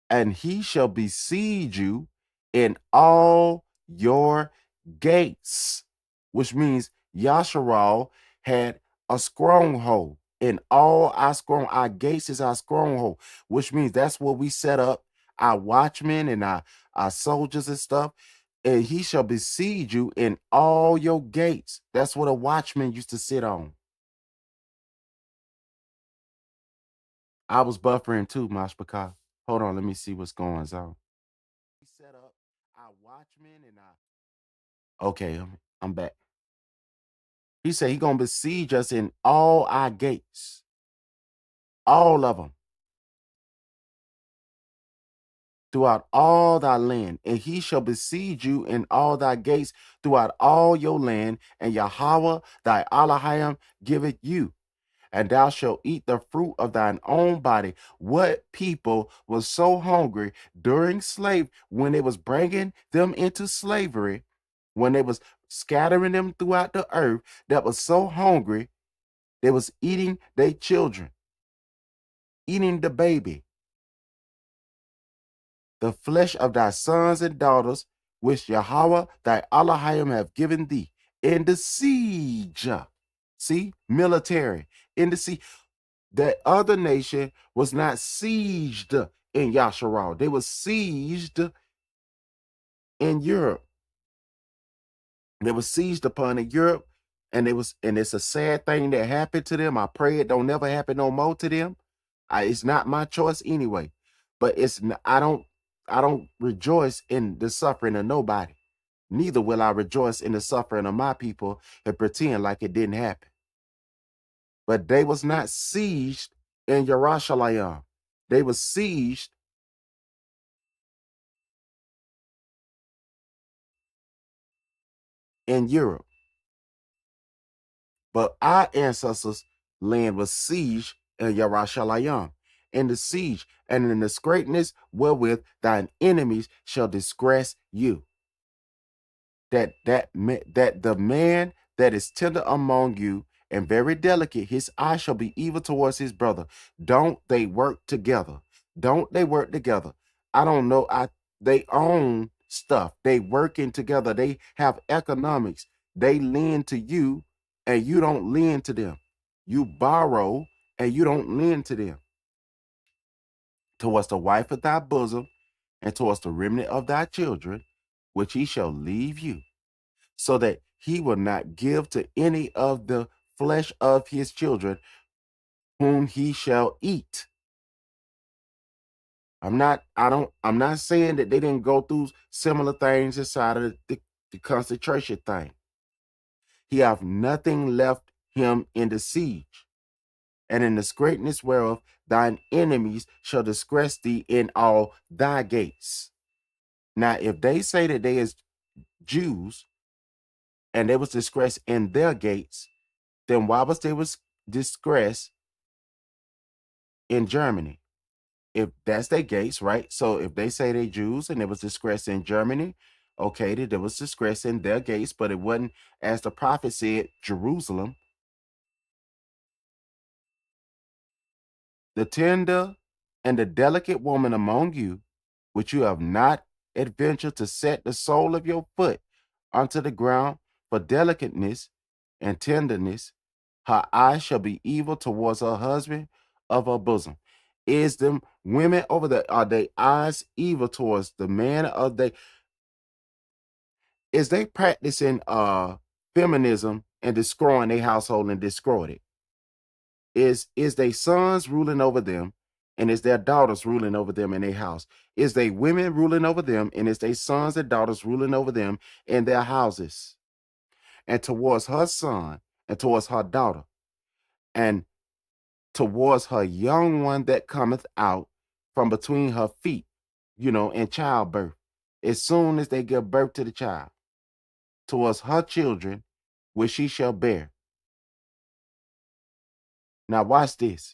And he shall besiege you in all your gates, which means Yasharal had a stronghold. In all our gates is our stronghold, which means that's where we set up our watchmen and our soldiers and stuff. And he shall besiege you in all your gates. That's what a watchman used to sit on. I was buffering too, Mashpaka. Hold on, let me see what's going on. We set up our watchmen and our. Okay, I'm back. He said he gonna besiege us in all our gates, all of them, throughout all thy land, and he shall besiege you in all thy gates throughout all your land, and Yahweh thy Elohim giveth you. and thou shalt eat the fruit of thine own body. What people was so hungry during slave when they was bringing them into slavery, when they was scattering them throughout the earth, that was so hungry, they was eating their children, eating the baby, the flesh of thy sons and daughters, which Yahweh thy Elohim have given thee in the siege. See, military in the siege. That other nation was not sieged in Yasharal. They were sieged in Europe. They were sieged upon in Europe, and it's a sad thing that happened to them. I pray it don't never happen no more to them. It's not my choice anyway. But I don't rejoice in the suffering of nobody. Neither will I rejoice in the suffering of my people and pretend like it didn't happen. But they was not sieged in Yerushalayim. They was sieged in Europe. But our ancestors' land was sieged in Yerushalayim, in the siege, and in the greatness wherewith thine enemies shall disgrace you. That the man that is tender among you and very delicate, his eye shall be evil towards his brother. Don't they work together? Don't they work together? I don't know. They own stuff. They working together. They have economics. They lend to you and you don't lend to them. You borrow and you don't lend to them. Towards the wife of thy bosom and towards the remnant of thy children, which he shall leave you, so that he will not give to any of the flesh of his children whom he shall eat. I'm not saying that they didn't go through similar things inside of the concentration thing. He have nothing left him in the siege, and in the greatness whereof thine enemies shall disgrace thee in all thy gates. Now, if they say that they is Jews and they was disgraced in their gates, then why was they was disgraced in Germany? If that's their gates, right? So if they say they Jews and it was disgraced in Germany, okay, that there was disgrace in their gates, but it wasn't, as the prophet said, Jerusalem. The tender and the delicate woman among you, which you have not adventured to set the sole of your foot unto the ground for delicateness and tenderness, her eye shall be evil towards her husband of her bosom. Is them women over there, are they eyes evil towards the man of they, is they practicing feminism and destroying their household and destroyed it? Is they sons ruling over them, and is their daughters ruling over them in their house? Is they women ruling over them, and is they sons and daughters ruling over them in their houses? And towards her son, and towards her daughter, and towards her young one that cometh out from between her feet, in childbirth, as soon as they give birth to the child, towards her children, which she shall bear. Now, watch this.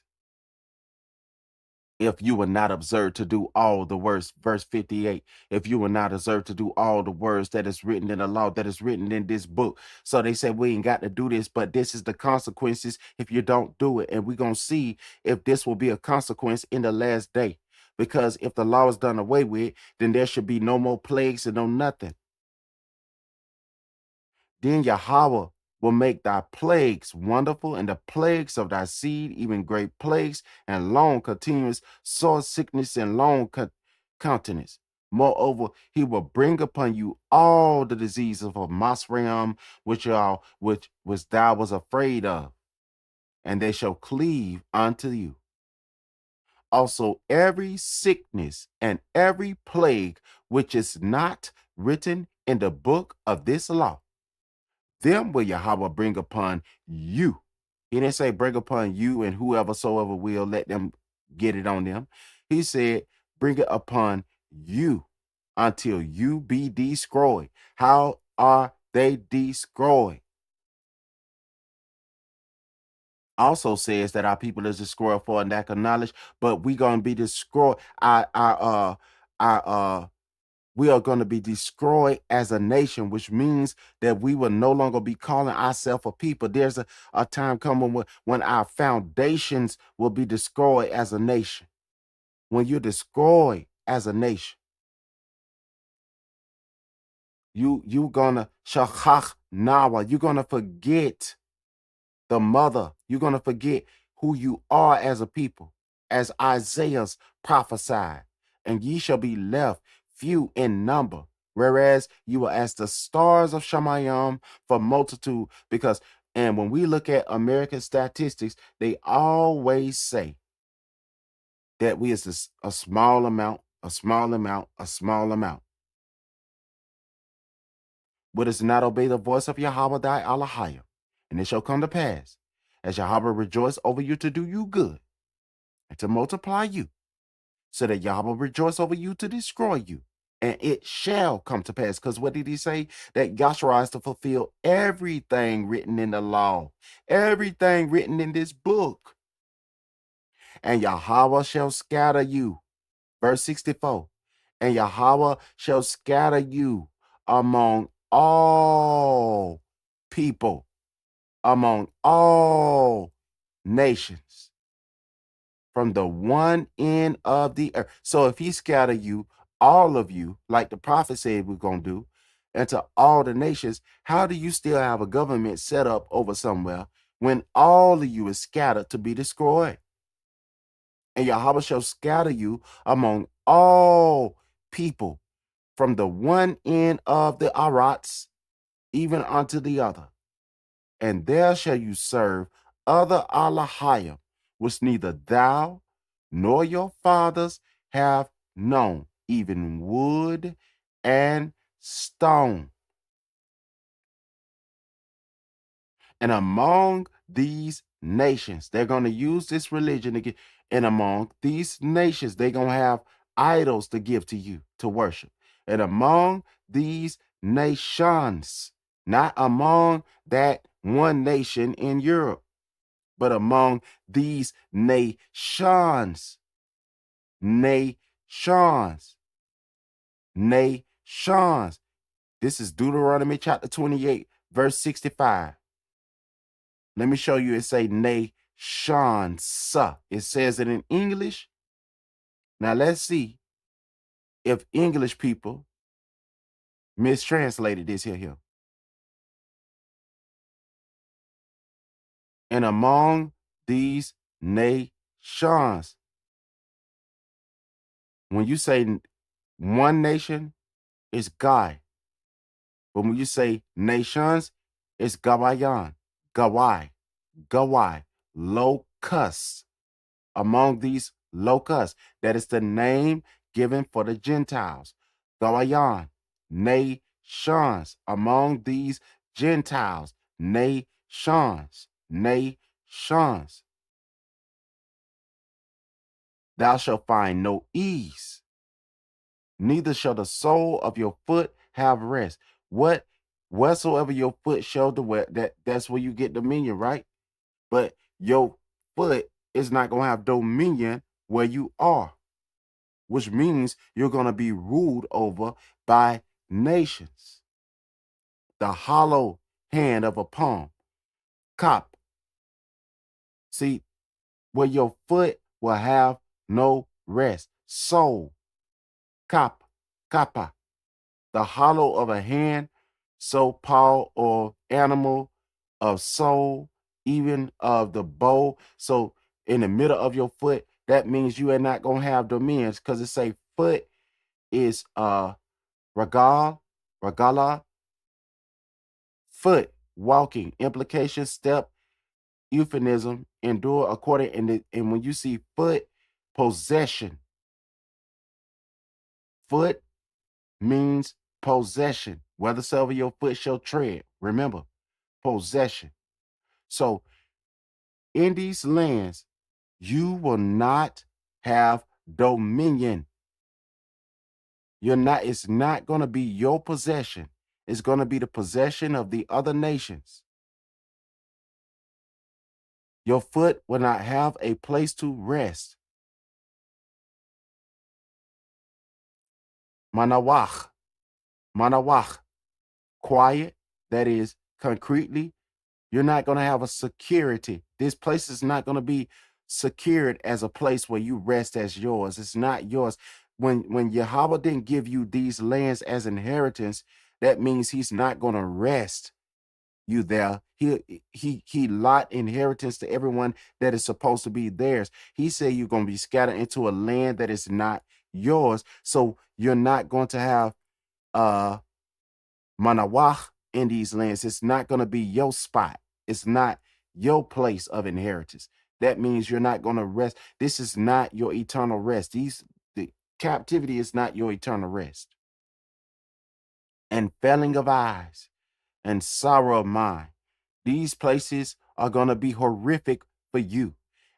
If you will not observe to do all the words, verse 58, if you will not observe to do all the words that is written in the law, that is written in this book. So they said, we ain't got to do this, but this is the consequences if you don't do it. And we're going to see if this will be a consequence in the last day. Because if the law is done away with, then there should be no more plagues and no nothing. Then Yahweh will make thy plagues wonderful, and the plagues of thy seed, even great plagues, and long continuous sore sickness and long countenance. Moreover, he will bring upon you all the diseases of Masraim, which thou was afraid of, and they shall cleave unto you. Also, every sickness and every plague which is not written in the book of this law, them will Yahweh bring upon you. He didn't say bring upon you and whoever soever will let them get it on them. He said bring it upon you until you be destroyed. How are they destroyed? also says that our people is destroyed for a lack of knowledge, but we gonna be destroyed. We are going to be destroyed as a nation, which means that we will no longer be calling ourselves a people. There's a time coming when our foundations will be destroyed as a nation. When you're destroyed as a nation, you gonna shachach nawa. You're gonna forget the mother. You're gonna forget who you are as a people, as Isaiah's prophesied, and ye shall be left few in number, whereas you are as the stars of Shamayam for multitude. And when we look at American statistics, they always say that we is a small amount, a small amount, a small amount. But does not obey the voice of Yahweh thy Elohim, and it shall come to pass, as Yahweh rejoice over you to do you good, and to multiply you, so that Yahweh rejoice over you to destroy you. And it shall come to pass. Because what did he say? That Yahshua is to fulfill everything written in the law, everything written in this book. And Yahweh shall scatter you. Verse 64. And Yahweh shall scatter you among all people, among all nations, from the one end of the earth. So if he scatter you, all of you, like the prophet said we're going to do, into all the nations, how do you still have a government set up over somewhere when all of you is scattered to be destroyed? And Yahweh shall scatter you among all people, from the one end of the Arats even unto the other. And there shall you serve other Allahim, which neither thou nor your fathers have known, even wood and stone. And among these nations, they're going to use this religion again. And among these nations, they're going to have idols to give to you to worship. And among these nations, not among that one nation in Europe, but among these nations, nations, nations. This is Deuteronomy chapter 28, verse 65. Let me show you. It say nations. It says it in English. Now let's see if English people mistranslated this here. And among these nations, when you say one nation, it's God. But when you say nations, it's Gawayan, Gawai, Gawai, locust. Among these locusts, that is the name given for the Gentiles. Gawayan, nations. Among these Gentiles, nations, nations. Thou shalt find no ease, neither shall the sole of your foot have rest. Whatsoever your foot shall do, that's where you get dominion, right? But your foot is not going to have dominion where you are, which means you're going to be ruled over by nations. The hollow hand of a palm, cop. See, where your foot will have no rest. Soul, cop, kappa. The hollow of a hand, so paw or animal of soul, even of the bow. So in the middle of your foot, that means you are not gonna have dominions, because it say foot is regala, foot, walking, implication, step, euphemism, endure, according, and when you see foot, possession, foot means possession, whethersoever your foot shall tread. Remember, possession. So in these lands, you will not have dominion. It's not going to be your possession. It's going to be the possession of the other nations. Your foot will not have a place to rest. Manawach, manawach, quiet, that is concretely. You're not going to have a security. This place is not going to be secured as a place where you rest as yours. It's not yours. When Yahweh didn't give you these lands as inheritance, that means he's not going to rest you there. He lot inheritance to everyone that is supposed to be theirs. He said you're going to be scattered into a land that is not yours. So you're not going to have uh manawach in these lands. It's not going to be your spot. It's not your place of inheritance. That means you're not going to rest. This is not your eternal rest. The captivity is not your eternal rest. And failing of eyes and sorrow of mind. These places are going to be horrific for you,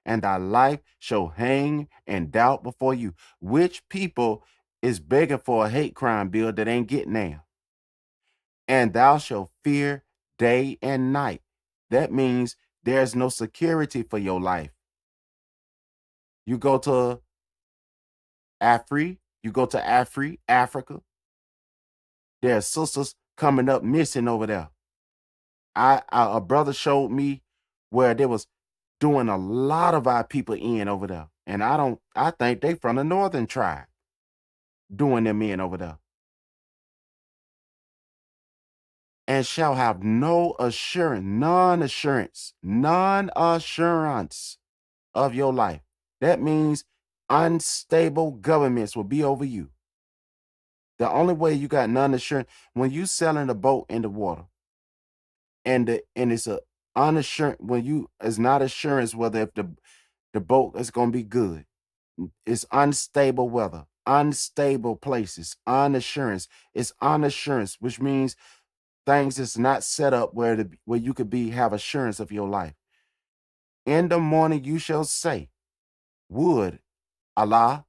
and thy life shall hang in doubt before you. Which people is begging for a hate crime bill that ain't getting there? And thou shalt fear day and night. That means there's no security for your life. You go to Africa. There's sisters coming up missing over there. A brother showed me where they was doing a lot of our people in over there. And I think they from the northern tribe doing them in over there. And shall have no assurance, none assurance of your life. That means unstable governments will be over you. The only way you got none assurance when you selling a boat in the water, and it's a unassurance when you is not assurance whether if the boat is gonna be good. It's unstable weather, unstable places, unassurance. It's unassurance, which means things is not set up where you could have assurance of your life. In the morning you shall say, would Allah,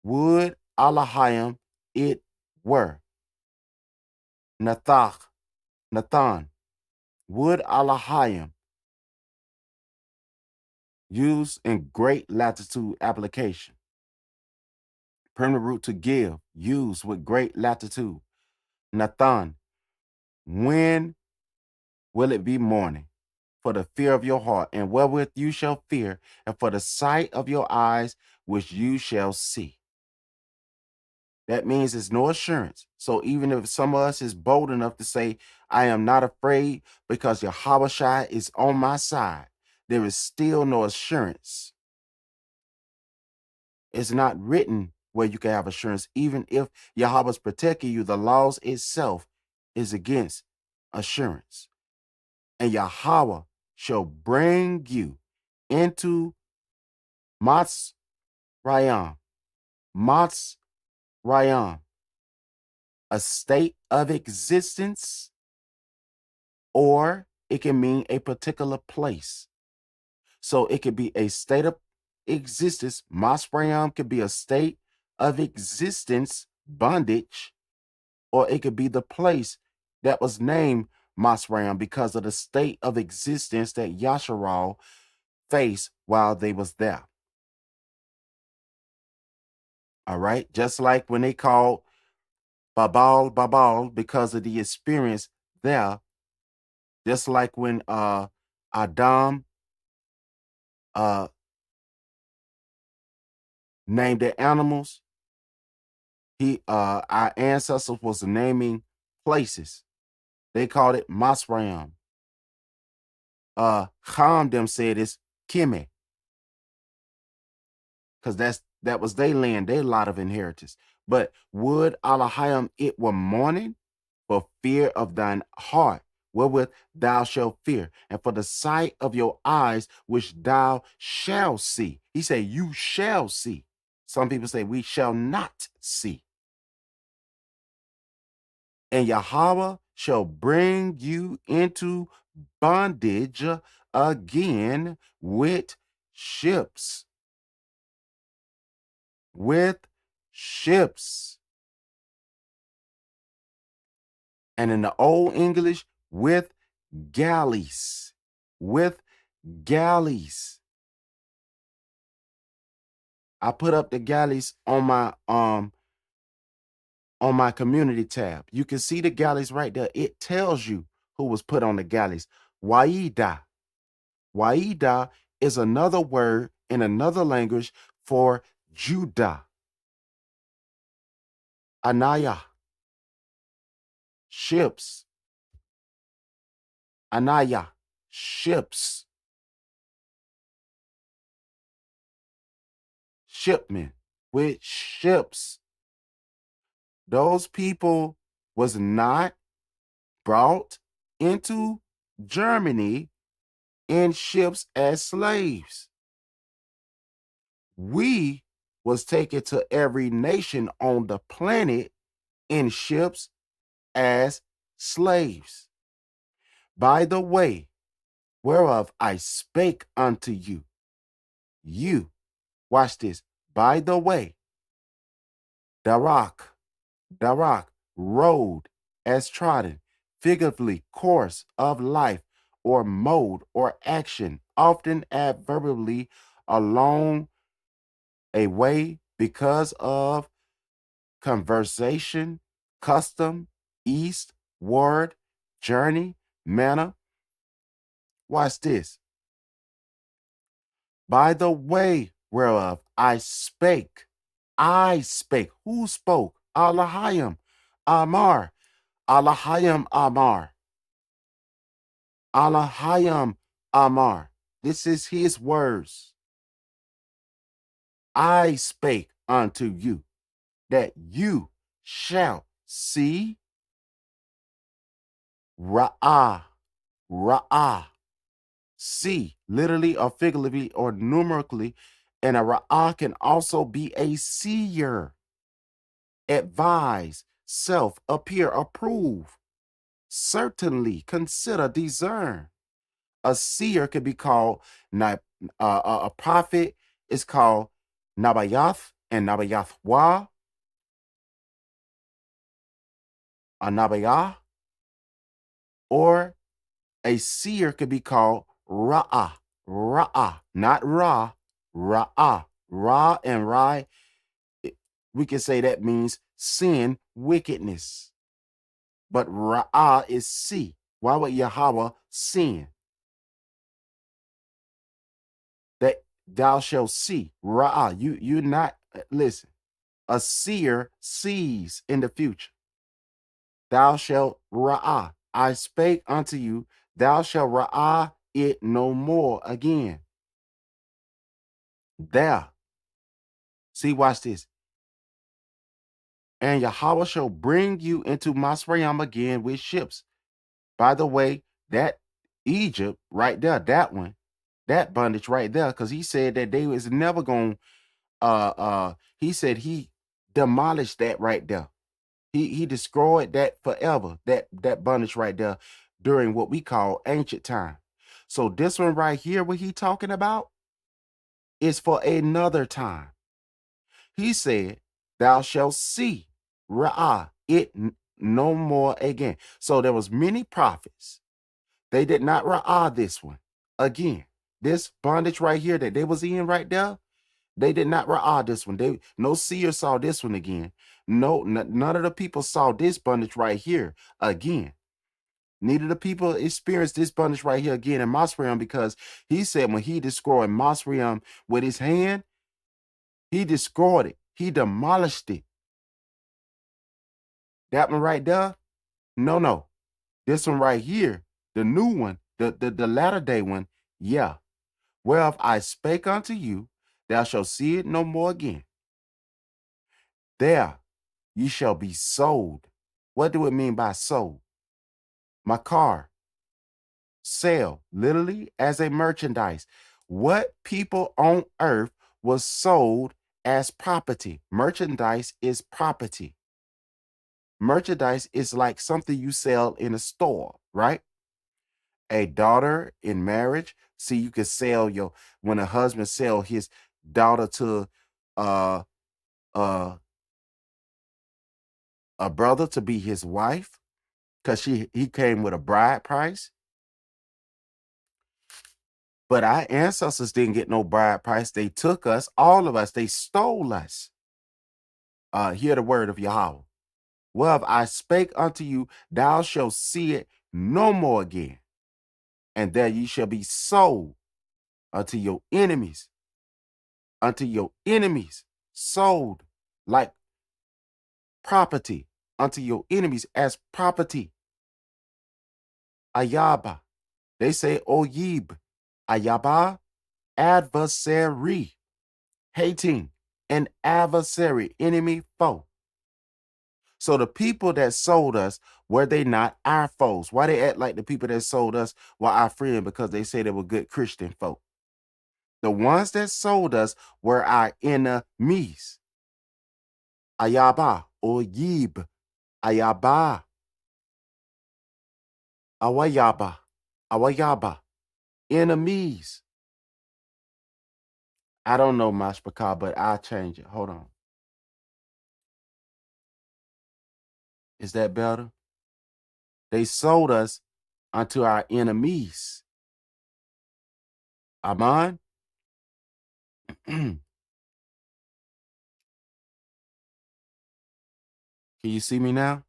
would Allahayim it were. Nathan, would Allahayim, used in great latitude application. Permanent root to give, used with great latitude. Nathan, when will it be morning? For the fear of your heart, and wherewith you shall fear, and for the sight of your eyes, which you shall see. That means there's no assurance. So even if some of us is bold enough to say, I am not afraid because Yahweh is on my side, there is still no assurance. It's not written where you can have assurance. Even if Yahweh's protecting you, the laws itself is against assurance. And Yahweh shall bring you into Mats Rayam, a state of existence, or it can mean a particular place. So it could be a state of existence. Masrayam could be a state of existence, bondage, or it could be the place that was named Masrayam because of the state of existence that Yasharal faced while they was there. All right. Just like when they called Babal because of the experience there. Just like when Adam named the animals, our ancestors was naming places. They called it Masrayam. Ham them said it's Kime. Because that was their land, their lot of inheritance. But would Allahayim it were morning for fear of thine heart, wherewith thou shalt fear, and for the sight of your eyes, which thou shalt see. He said, you shall see. Some people say, we shall not see. And Yahweh shall bring you into bondage again with ships. With ships. And in the Old English, with galleys. With galleys. I put up the galleys on my community tab. You can see the galleys right there. It tells you who was put on the galleys. Waida. Waida is another word in another language for Judah. Anaya, ships. Anaya, ships. Shipmen with ships. Those people was not brought into Germany in ships as slaves. We was taken to every nation on the planet in ships as slaves. By the way, whereof I spake unto you, watch this, by the way, Darak, road as trodden, figuratively course of life, or mode or action, often adverbially along a way because of conversation, custom, east, word, journey, manner. Watch this. By the way whereof I spake. Who spoke? Allahayim, Amar. Allahayim, Amar. Allahayim, Amar. This is his words. I spake unto you that you shall see Ra'ah. See, literally or figuratively or numerically, and a Ra'ah can also be a seer. Advise, self, appear, approve. Certainly, consider, discern. A seer could be called a prophet is called Nabayath and Nabayathwa, a Nabayah, or a seer could be called Ra'ah, not Ra, Ra'ah. Ra and Rai, we can say that means sin, wickedness. But Ra'ah is see. Why would Yahweh sin? That thou shalt see. Ra'ah, you not, listen. A seer sees in the future. Thou shalt Ra'ah. I spake unto you, thou shalt Ra'ah it no more again. There. See, watch this. And Yahweh shall bring you into Masrayam again with ships. By the way, that Egypt right there, that one, that bondage right there, because he said that they was never going he said he demolished that right there. He destroyed that forever, that bondage right there during what we call ancient time. So this one right here, what he talking about, is for another time. He said, thou shalt see Ra'ah it no more again. So there was many prophets. They did not Ra'ah this one. Again, this bondage right here that they was in right there, they did not Ra'ah this one. No seer saw this one again. No, none of the people saw this bondage right here again. Neither the people experienced this bondage right here again in Masriam, because he said when he destroyed Masriam with his hand, he destroyed it. He demolished it. That one right there? No. This one right here, the new one, the latter day one, yeah. Whereof I spake unto you, thou shalt see it no more again. There ye shall be sold. What do it mean by sold? Makar, sell, literally as a merchandise. What people on earth was sold as property. Merchandise is property. Merchandise is like something you sell in a store, right? A daughter in marriage. See, you can sell when a husband sell his daughter to uh a brother to be his wife, because he came with a bride price. But our ancestors didn't get no bride price. They took us, all of us. They stole us. Hear the word of Yahweh. Well, I spake unto you, thou shalt see it no more again. And there ye shall be sold unto your enemies, sold like property, unto your enemies as property. Ayaba. They say Oyib. Ayaba, adversary. Hating, an adversary, enemy, foe. So the people that sold us, were they not our foes? Why they act like the people that sold us were our friend? Because they say they were good Christian folk. The ones that sold us were our enemies. Ayaba, Oyib, Ayaba, Awayaba, enemies. I don't know Mashpaka, but I'll change it. Hold on. Is that better? They sold us unto our enemies. Aman? Can you see me now?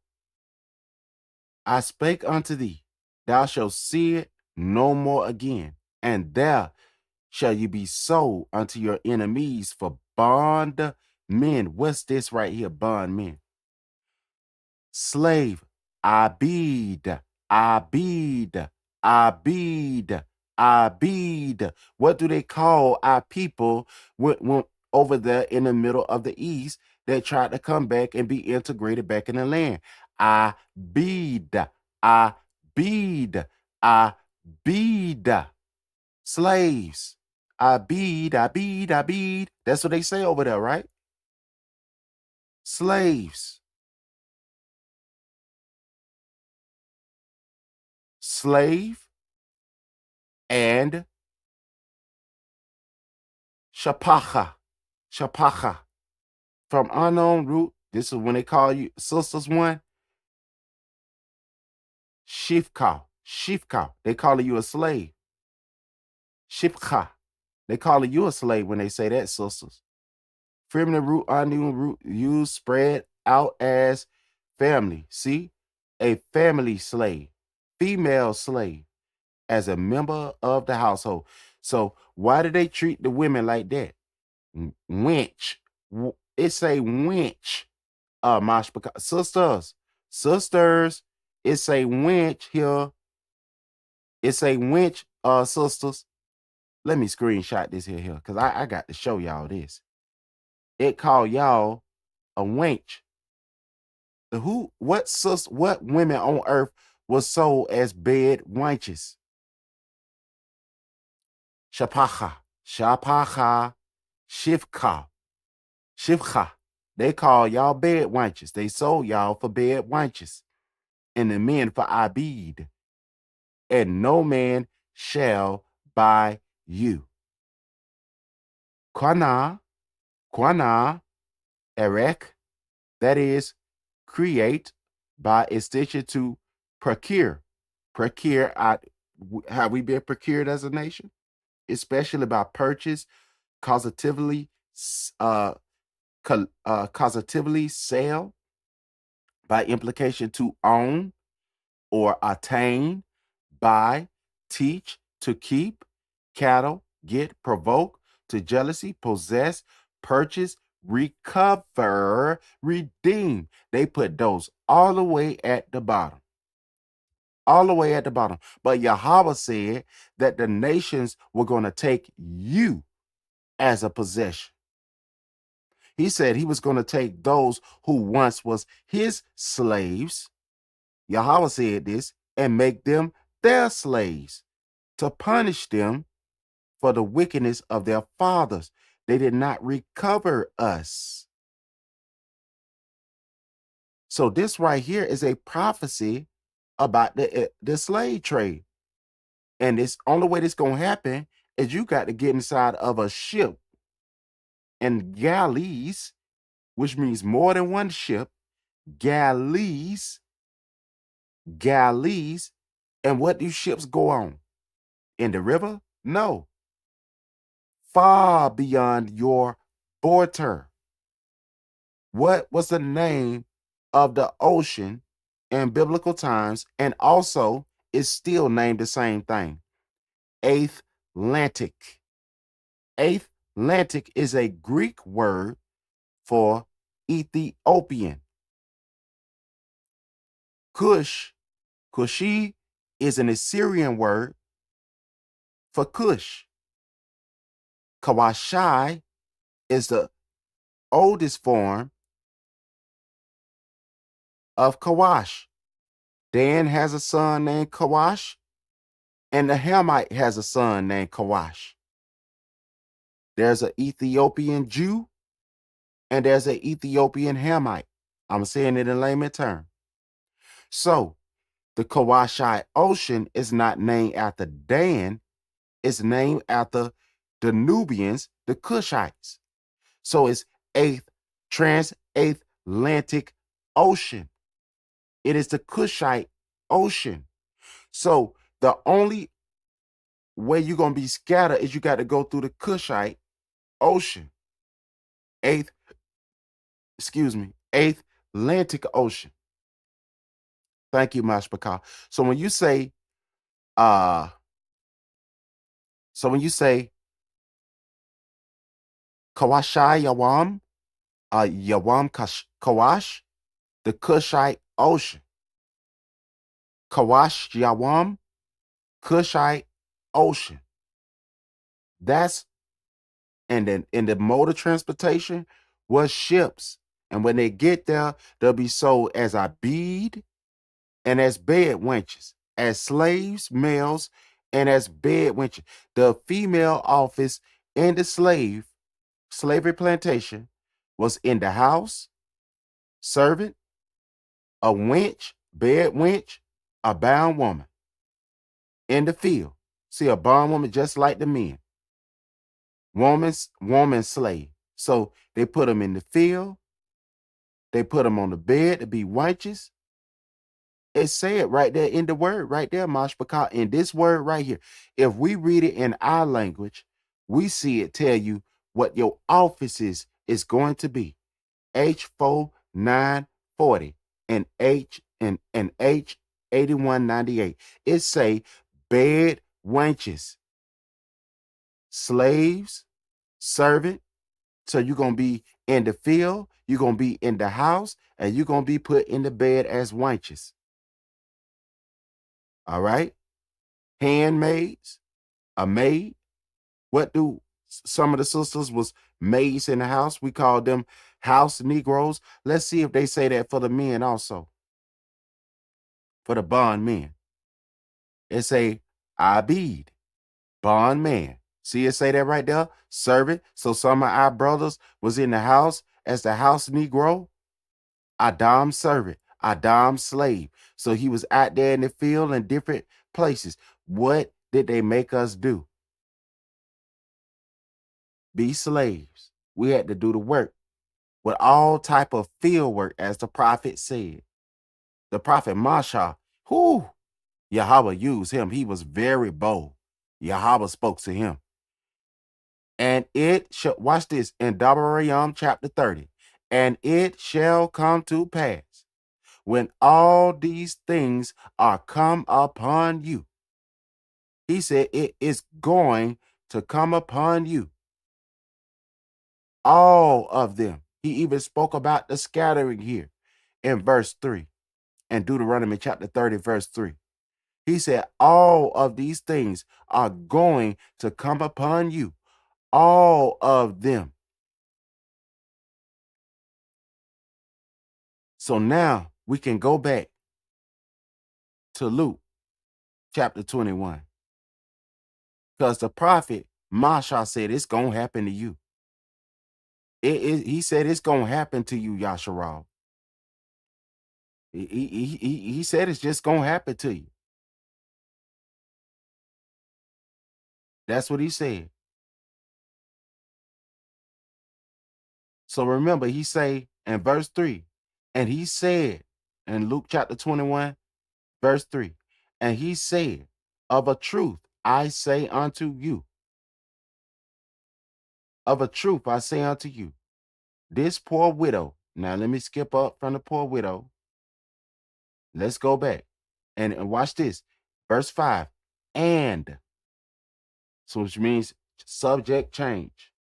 I spake unto thee, thou shalt see it no more again, and there shall you be sold unto your enemies for bond men. What's this right here, bond men? Slave, abid, abid, abid, abid. What do they call our people when over there in the middle of the East that tried to come back and be integrated back in the land? Abid, abid, abid. Slaves. Abid, abid, abid. That's what they say over there, right? Slaves. Slave and shapacha. Shapacha. From unknown root, this is when they call you sisters one. Shifka. Shifka. They calling you a slave. Shifka. They calling you a slave when they say that, sisters. Feminine root, unknown root, used, spread out as family. See? A family slave. Female slave. As a member of the household. So why do they treat the women like that? Wench. It's a wench. Sisters. It's a wench here. It's a wench, sisters. Let me screenshot this here, because I got to show y'all this. It called y'all a wench. What women on earth was sold as bed wenches? Shapacha, Shapacha, Shifka, Shifcha. They call y'all bed wenches. They sold y'all for bed wenches, and the men for abid. And no man shall buy you. Quana, erek, that is, create, by extension to procure. Procure, have we been procured as a nation? Especially by purchase, causatively, causatively sale, by implication to own or attain, buy, teach, to keep, cattle, get, provoke, to jealousy, possess, purchase, recover, redeem. They put those all the way at the bottom. All the way at the bottom. But Yahweh said that the nations were going to take you as a possession. He said he was going to take those who once was his slaves. Yahweh said this, and make them their slaves, to punish them for the wickedness of their fathers. They did not recover us. So this right here is a prophecy about the slave trade. And this only way this going to happen is you got to get inside of a ship. And galleys, which means more than one ship, galleys. And what do ships go on? In the river? No. far beyond your border. What was the name of the ocean in biblical times? And also, it's still named the same thing. Atlantic. Atlantic is a Greek word for Ethiopian. Cush, Cushi, is an Assyrian word for Cush. Kawashai is the oldest form of Kawash. Dan has a son named Kawash, and the Hamite has a son named Kawash. There's an Ethiopian Jew, and there's an Ethiopian Hamite. I'm saying it in layman terms. So, the Kawashai Ocean is not named after Dan, it's named after the Nubians, the Cushites. So it's transatlantic ocean. It is the Cushite ocean. So the only way you're gonna be scattered is you got to go through the Cushite ocean. Eighth, eighth Atlantic Ocean. Thank you, Mashpaka. So when you say, uh, so when you say Kawashai Yawam, Kawash, the Cushite Ocean. Kawash Yawam, Cushite Ocean. That's, and then in the mode of transportation was ships. And when they get there, they'll be sold as abid and as bed wenches, as slaves, males, and as bed wenches. The female office in the slavery plantation was in the house, servant, a wench, bed wench, a bound woman. In the field, see a bond woman just like the men. Woman slave. So they put them in the field. They put them on the bed to be wenches. It said right there in the word, right there, Mashpaka, in this word right here. If we read it in our language, we see it tell you what your office is going to be. H4940 and H8198. It say bed wenches, slaves, servant. So you're going to be in the field, you're going to be in the house, and you're going to be put in the bed as wenches. All right? Handmaids, a maid. What do some of the sisters was maids in the house? We call them house Negroes. Let's see if they say that for the men also. For the bond men. It say abid, bond man. See it say that right there? Servant. So some of our brothers was in the house as the house Negro. Adam servant, Adam slave. So he was out there in the field in different places. What did they make us do? Be slaves. We had to do the work with all type of field work, as the prophet said. The prophet Masha, Yahweh used him. He was very bold. Yahweh spoke to him. And it shall, watch this, in Devarim chapter 30. And it shall come to pass, when all these things are come upon you. He said it is going to come upon you. All of them. He even spoke about the scattering here in verse 3, and Deuteronomy chapter 30, verse 3. He said all of these things are going to come upon you. All of them. So now we can go back to Luke chapter 21. Because the prophet Masha said it's going to happen to you. He said it's going to happen to you, Yasharal. He said it's just going to happen to you. That's what he said. So remember, he say in verse 3, and he said in Luke chapter 21, verse 3, and he said, of a truth, I say unto you, Of a truth I say unto you, this poor widow. Now let me skip up from the poor widow. Let's go back and watch this. Verse 5. And so which means subject change.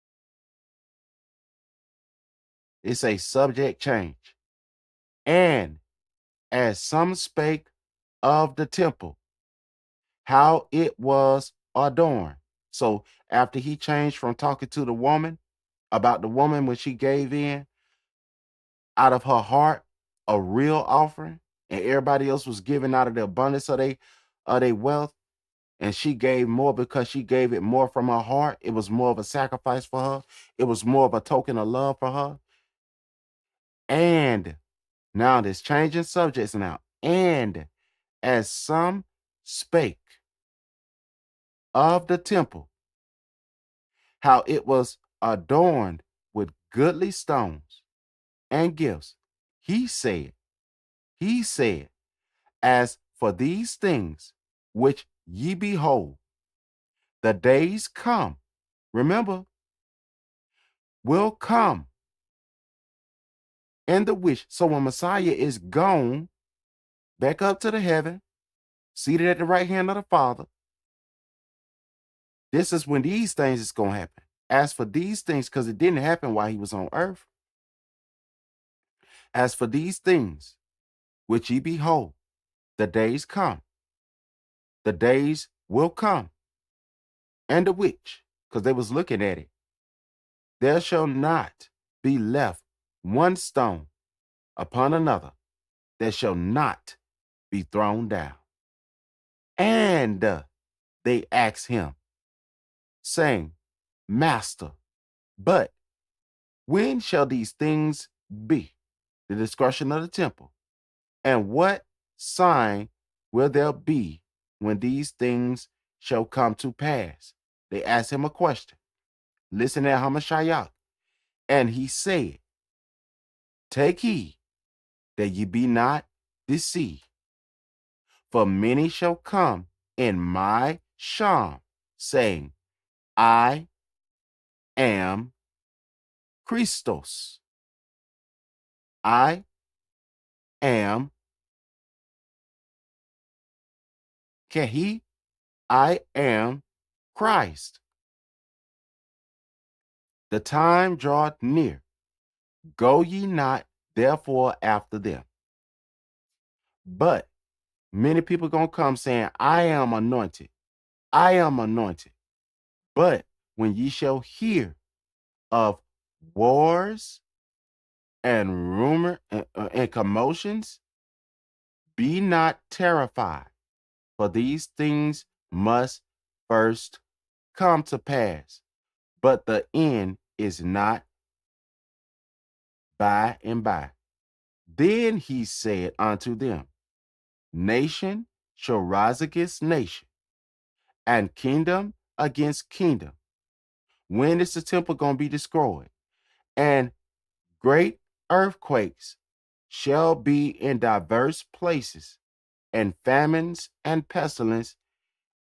It's a subject change. And as some spake of the temple, how it was adorned. So after he changed from talking to the woman about the woman when she gave in out of her heart a real offering, and everybody else was giving out of the abundance of their wealth, and she gave more because she gave it more from her heart. It was more of a sacrifice for her. It was more of a token of love for her. And now there's changing subjects now. And as some spake of the temple, how it was adorned with goodly stones and gifts, he said, as for these things which ye behold, the days come, remember, will come in the which, so when Messiah is gone back up to the heaven, seated at the right hand of the Father, this is when these things is going to happen. As for these things, because it didn't happen while he was on earth, as for these things which ye behold, the days come, the days will come, and the which, because they was looking at it, there shall not be left one stone upon another that shall not be thrown down. And they asked him, saying, Master, but when shall these things be, the destruction of the temple? And what sign will there be when these things shall come to pass? They asked him a question. Listen at Hamashiach. And he said, Take heed that ye be not deceived. For many shall come in my sham, saying, I am Christos. I am Kehi. I am Christ. The time draweth near. Go ye not therefore after them. But many people gonna come saying, I am anointed. I am anointed. But when ye shall hear of wars and rumor and commotions, be not terrified, for these things must first come to pass, but the end is not by and by. Then he said unto them, Nation shall rise against nation, and kingdom against kingdom. When is the temple going to be destroyed? And great earthquakes shall be in diverse places, and famines and pestilence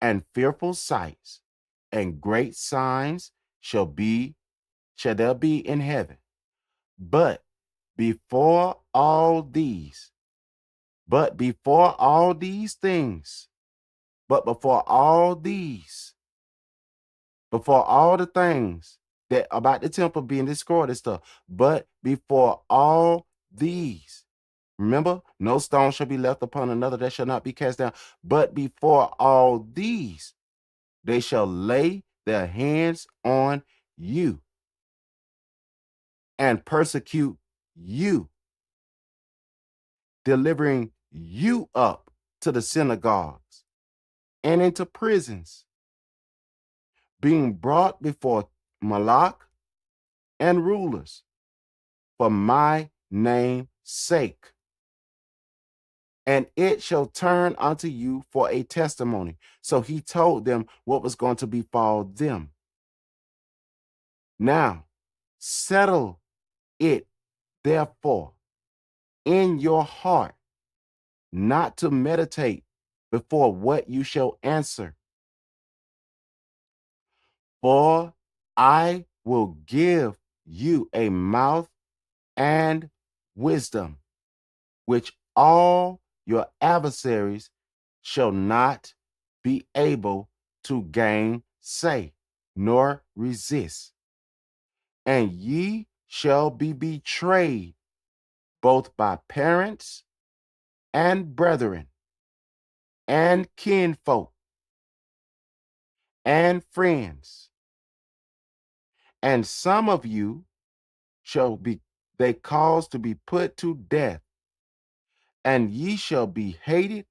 and fearful sights, and great signs shall there be in heaven. But before all these things, before all the things that about the temple being destroyed and stuff, but before all these, remember, no stone shall be left upon another that shall not be cast down. But before all these, they shall lay their hands on you and persecute you, delivering you up to the synagogues and into prisons, being brought before Malak and rulers for my name's sake. And it shall turn unto you for a testimony. So he told them what was going to befall them. Now, settle it, therefore, in your heart, not to meditate before what you shall answer. For I will give you a mouth and wisdom, which all your adversaries shall not be able to gainsay nor resist. And ye shall be betrayed both by parents and brethren and kinfolk and friends. And some of you shall be they cause to be put to death, and ye shall be hated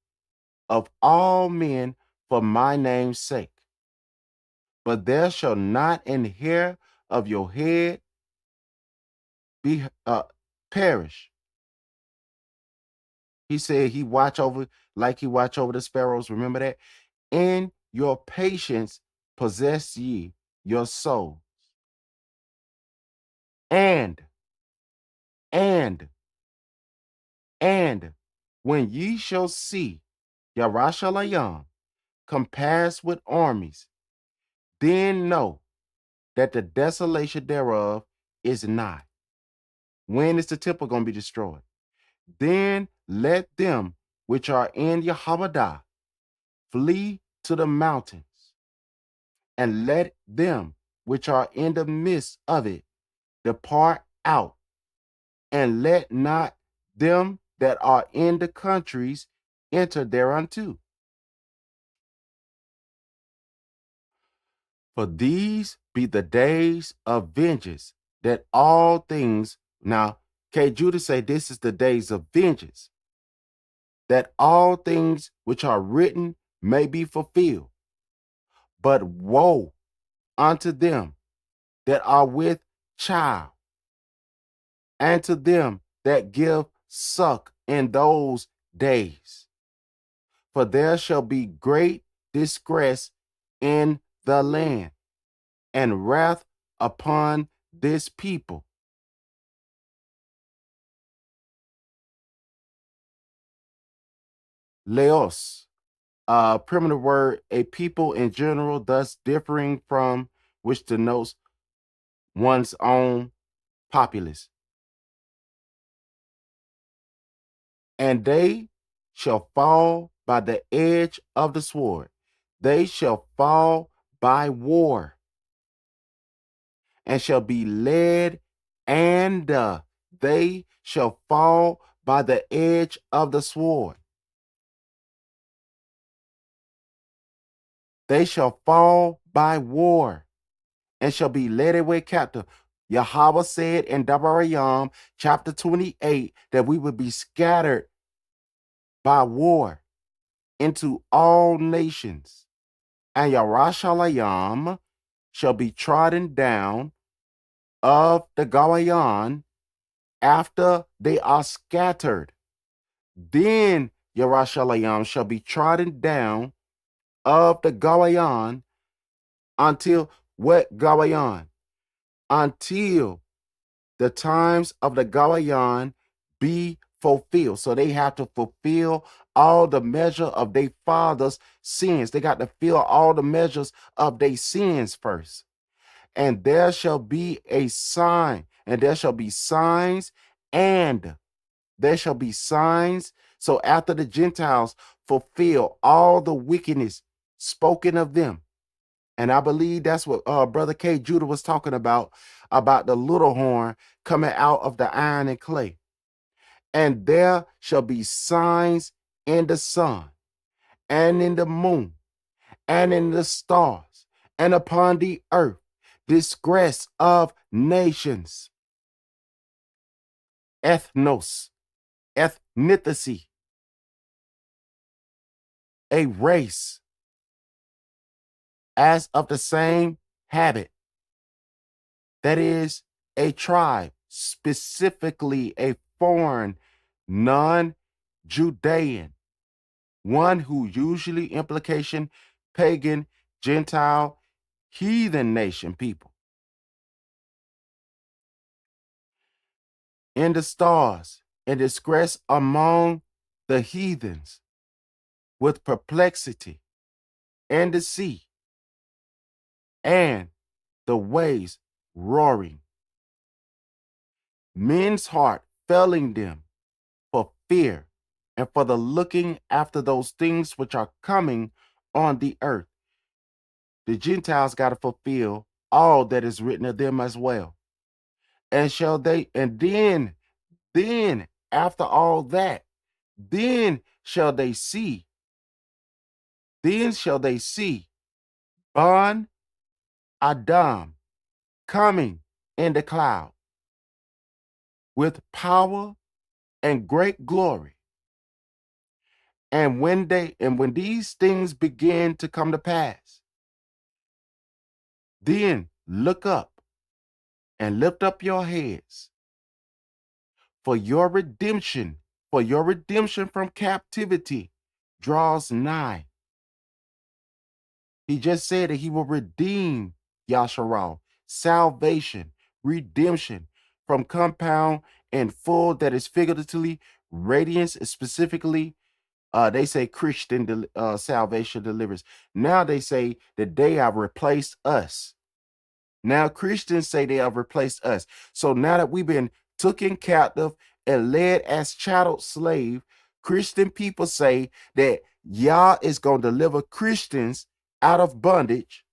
of all men for my name's sake. But there shall not an hair of your head be perish. He said he watch over like he watch over the sparrows. Remember that? In your patience possess ye your soul. And, and, and when ye shall see Yarashalayam compassed with armies, then know that the desolation thereof is nigh. When is the temple going to be destroyed? Then let them which are in Yahwadah flee to the mountains, and let them which are in the midst of it depart out, and let not them that are in the countries enter thereunto. For these be the days of vengeance, that all things, now, K. Judah say this is the days of vengeance, that all things which are written may be fulfilled. But woe unto them that are with child, and to them that give suck in those days. For there shall be great distress in the land, and wrath upon this people. Laos, primitive word, a people in general, thus differing from, which denotes one's own populace. And they shall fall by the edge of the sword. They shall fall by war, and shall be led, and they shall fall by the edge of the sword. They shall fall by war, and shall be led away captive. Yahweh said in Devarim chapter 28 that we would be scattered by war into all nations, and Yarashalayam shall be trodden down of the Gawayan after they are scattered. Then Yarashalayam shall be trodden down of the Gawayan until what Gawayan? Until the times of the Gawayan be fulfilled. So they have to fulfill all the measure of their father's sins. They got to fill all the measures of their sins first. And there shall be a sign, and there shall be signs, and there shall be signs. So after the Gentiles fulfill all the wickedness spoken of them, and I believe that's what Brother K. Judah was talking about the little horn coming out of the iron and clay. And there shall be signs in the sun, and in the moon, and in the stars, and upon the earth, disgrace of nations, ethnos, ethnicity, a race, as of the same habit, that is, a tribe, specifically a foreign, non-Judean, one who usually implication pagan, Gentile, heathen nation people. In the stars, and disgrace among the heathens, with perplexity, and the sea, and the waves roaring, men's heart failing them for fear and for the looking after those things which are coming on the earth. The Gentiles got to fulfill all that is written of them as well. And then after all that, then shall they see, Ban Adam coming in the cloud with power and great glory. And when these things begin to come to pass, then look up and lift up your heads, for your redemption from captivity draws nigh. He just said that he will redeem Yasharal, salvation, redemption from compound and full, that is figuratively, radiance is specifically. They say Christian salvation delivers. Now they say that they have replaced us. Now Christians say they have replaced us. So now that we've been taken captive and led as chattel slave, Christian people say that Yah is going to deliver Christians out of bondage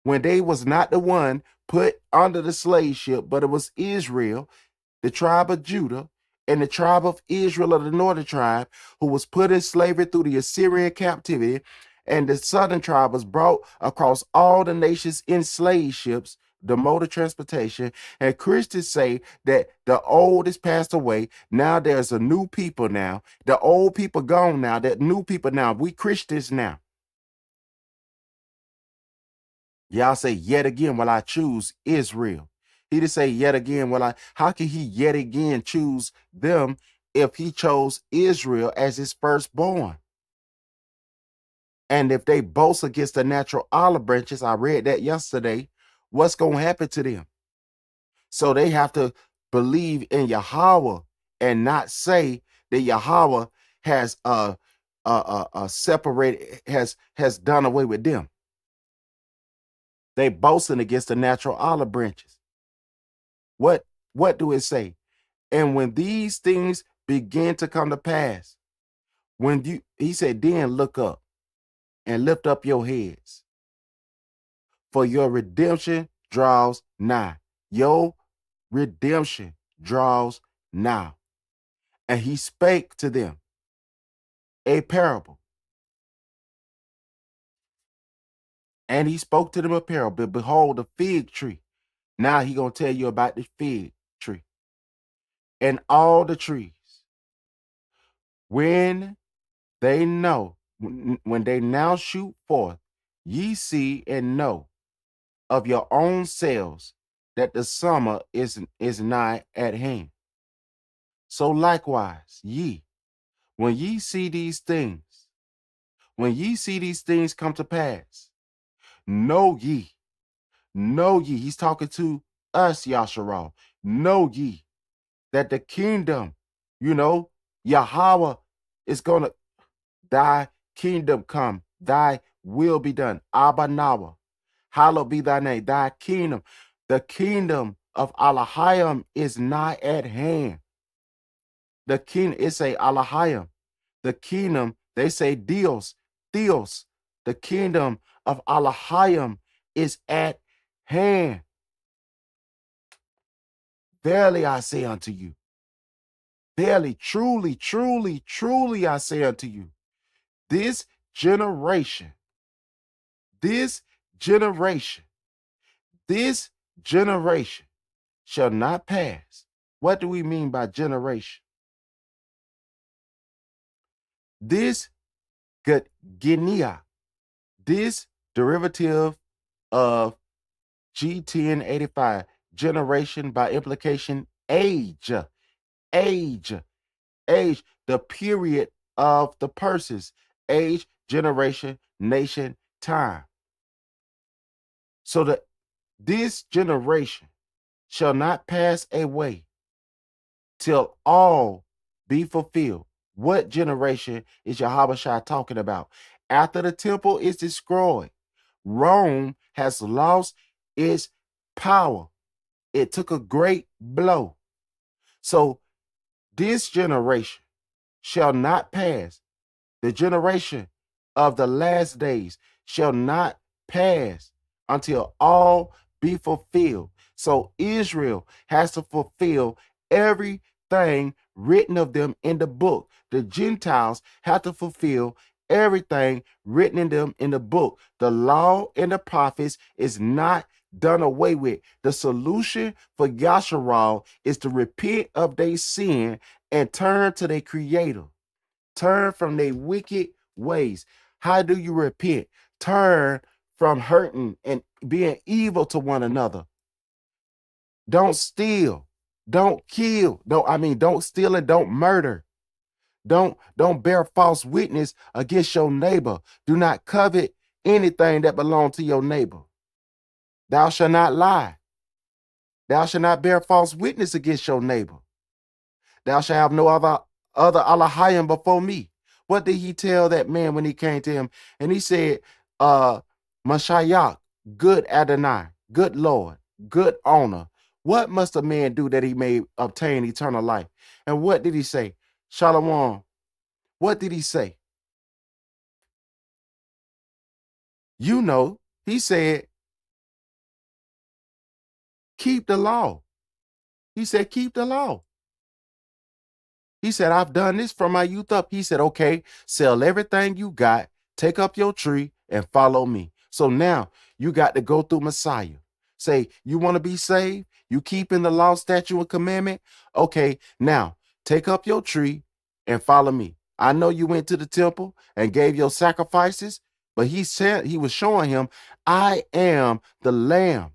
when they was not the one put under the slave ship, but it was Israel, the tribe of Judah, and the tribe of Israel of the northern tribe, who was put in slavery through the Assyrian captivity. And the southern tribe was brought across all the nations in slave ships, the mode of transportation. And Christians say that the old is passed away. Now there's a new people now. The old people gone now. That new people now. We Christians now. Y'all say, yet again will I choose Israel. He didn't say yet again will I. How can he yet again choose them if he chose Israel as his firstborn? And if they boast against the natural olive branches, I read that yesterday, what's going to happen to them? So they have to believe in Yahweh and not say that Yahweh has separated, has done away with them. They boasting against the natural olive branches. What do it say? And when these things begin to come to pass, he said, then look up and lift up your heads, for your redemption draws nigh. Your redemption draws nigh. And he spake to them a parable. And he spoke to them a parable. But behold, the fig tree. Now he going to tell you about the fig tree and all the trees. When they now shoot forth, ye see and know of your own selves that the summer is nigh at hand. So likewise, when ye see these things come to pass, know ye, he's talking to us, Yasharal, know ye that the kingdom, Yahweh is going to, thy kingdom come, thy will be done. Abba Nawa, hallowed be thy name, thy kingdom. The kingdom of Alahayim is nigh at hand. The kingdom, it say Alahayim. The kingdom, they say Dios. The kingdom of Alahayim is at hand. Verily I say unto you, verily, truly, truly, truly I say unto you, this generation shall not pass. What do we mean by generation? This Guinea, this derivative of G1085, generation by implication, age, the period of the persons, age, generation, nation, time. So that this generation shall not pass away till all be fulfilled. What generation is Yahushua talking about? After the temple is destroyed, Rome has lost its power. It took a great blow. So this generation shall not pass. The generation of the last days shall not pass until all be fulfilled. So Israel has to fulfill everything written of them in the book. The Gentiles have to fulfill everything written in them in the book. The law and the prophets is not done away with. The solution for Yasharal is to repent of their sin and turn to their creator. Turn from their wicked ways. How do you repent? Turn from hurting and being evil to one another. Don't steal. Don't kill. Don't steal and don't murder. Don't bear false witness against your neighbor. Do not covet anything that belongs to your neighbor. Thou shalt not lie. Thou shalt not bear false witness against your neighbor. Thou shalt have no other Allahayim before me. What did he tell that man when he came to him? And he said, Mashayak, good Adonai, good Lord, good honor. What must a man do that he may obtain eternal life? And what did he say? Shalom. What did he say? You know, he said, keep the law. He said, keep the law. He said, I've done this from my youth up. He said, okay, sell everything you got, take up your tree and follow me. So now you got to go through Messiah. Say, you want to be saved? You keeping the law, statute, and commandment? Okay, now take up your tree and follow me. I know you went to the temple and gave your sacrifices, but he said, he was showing him, I am the Lamb.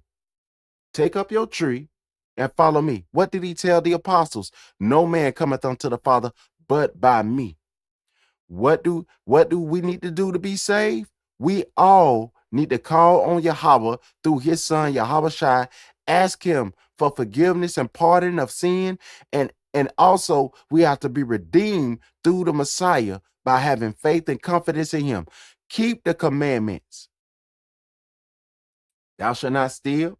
Take up your tree and follow me. What did he tell the apostles? No man cometh unto the Father but by me. What do we need to do to be saved? We all need to call on Yahweh through his son Yahweh Shai, ask him for forgiveness and pardon of sin, and also we have to be redeemed through the Messiah by having faith and confidence in him. Keep the commandments. Thou shalt not steal.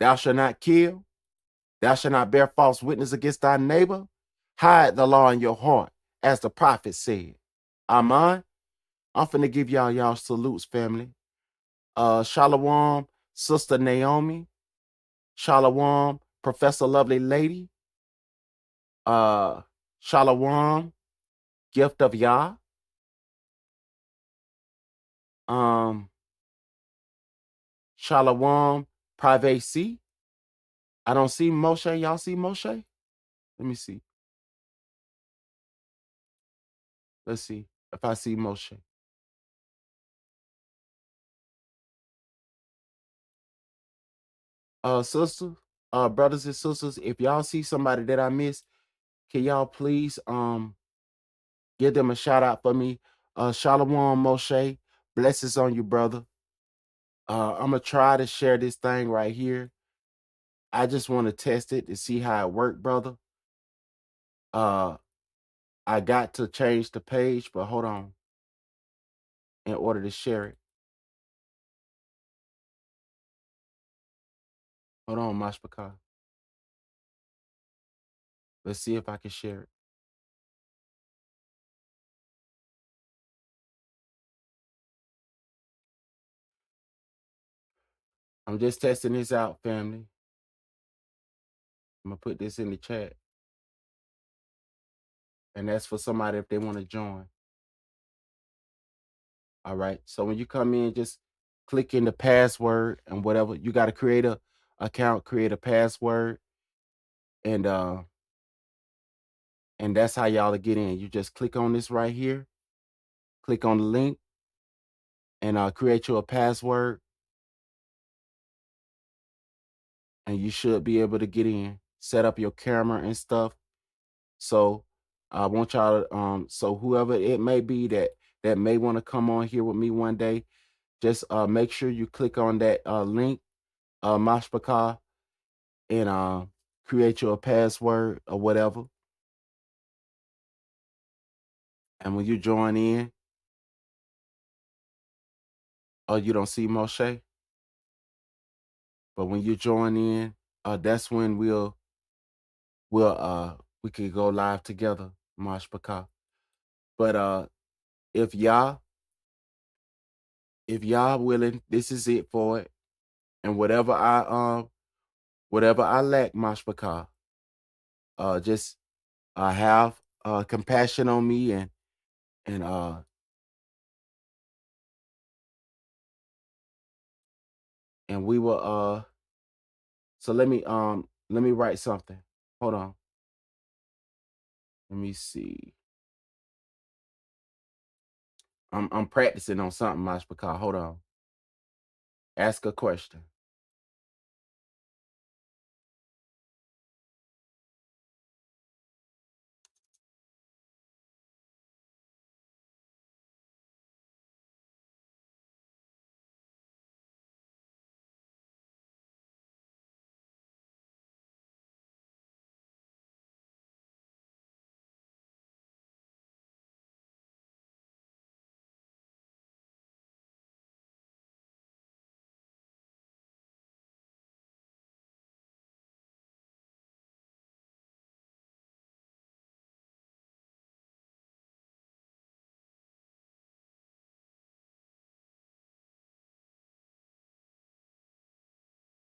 Thou shalt not kill. Thou shalt not bear false witness against thy neighbor. Hide the law in your heart, as the prophet said. Amen. I'm finna give y'all salutes, family. Shalom, Sister Naomi. Shalom, Professor Lovely Lady. Shalom, Gift of Yah. Shalom, Privacy. I don't see Moshe. Y'all see Moshe? Let me see. Let's see if I see Moshe. Sisters, brothers and sisters, if y'all see somebody that I missed, can y'all please give them a shout out for me? Shalom Moshe, blessings on you, brother. I'm gonna try to share this thing right here. I just want to test it to see how it worked, brother. I got to change the page, but hold on, in order to share it. Hold on, Mashpaka. Let's see if I can share it. I'm just testing this out, family. I'm gonna put this in the chat. And that's for somebody if they want to join. All right. So when you come in, just click in the password and whatever. You got to create a account, create a password, and that's how y'all get in. You just click on this right here, click on the link, and create you a password, and you should be able to get in. Set up your camera and stuff. So I want y'all to, so whoever it may be that may want to come on here with me one day, just make sure you click on that link, Mashpaka, and create you a password or whatever. And when you join in, oh, you don't see Moshe? But when you join in, that's when we could go live together, Mashpaka. But if y'all willing, this is it for it. And whatever I lack, Mashpaka, just have compassion on me and and we will so let me write something. Hold on. Let me see. I'm practicing on something, Mashpaka. Hold on. Ask a question.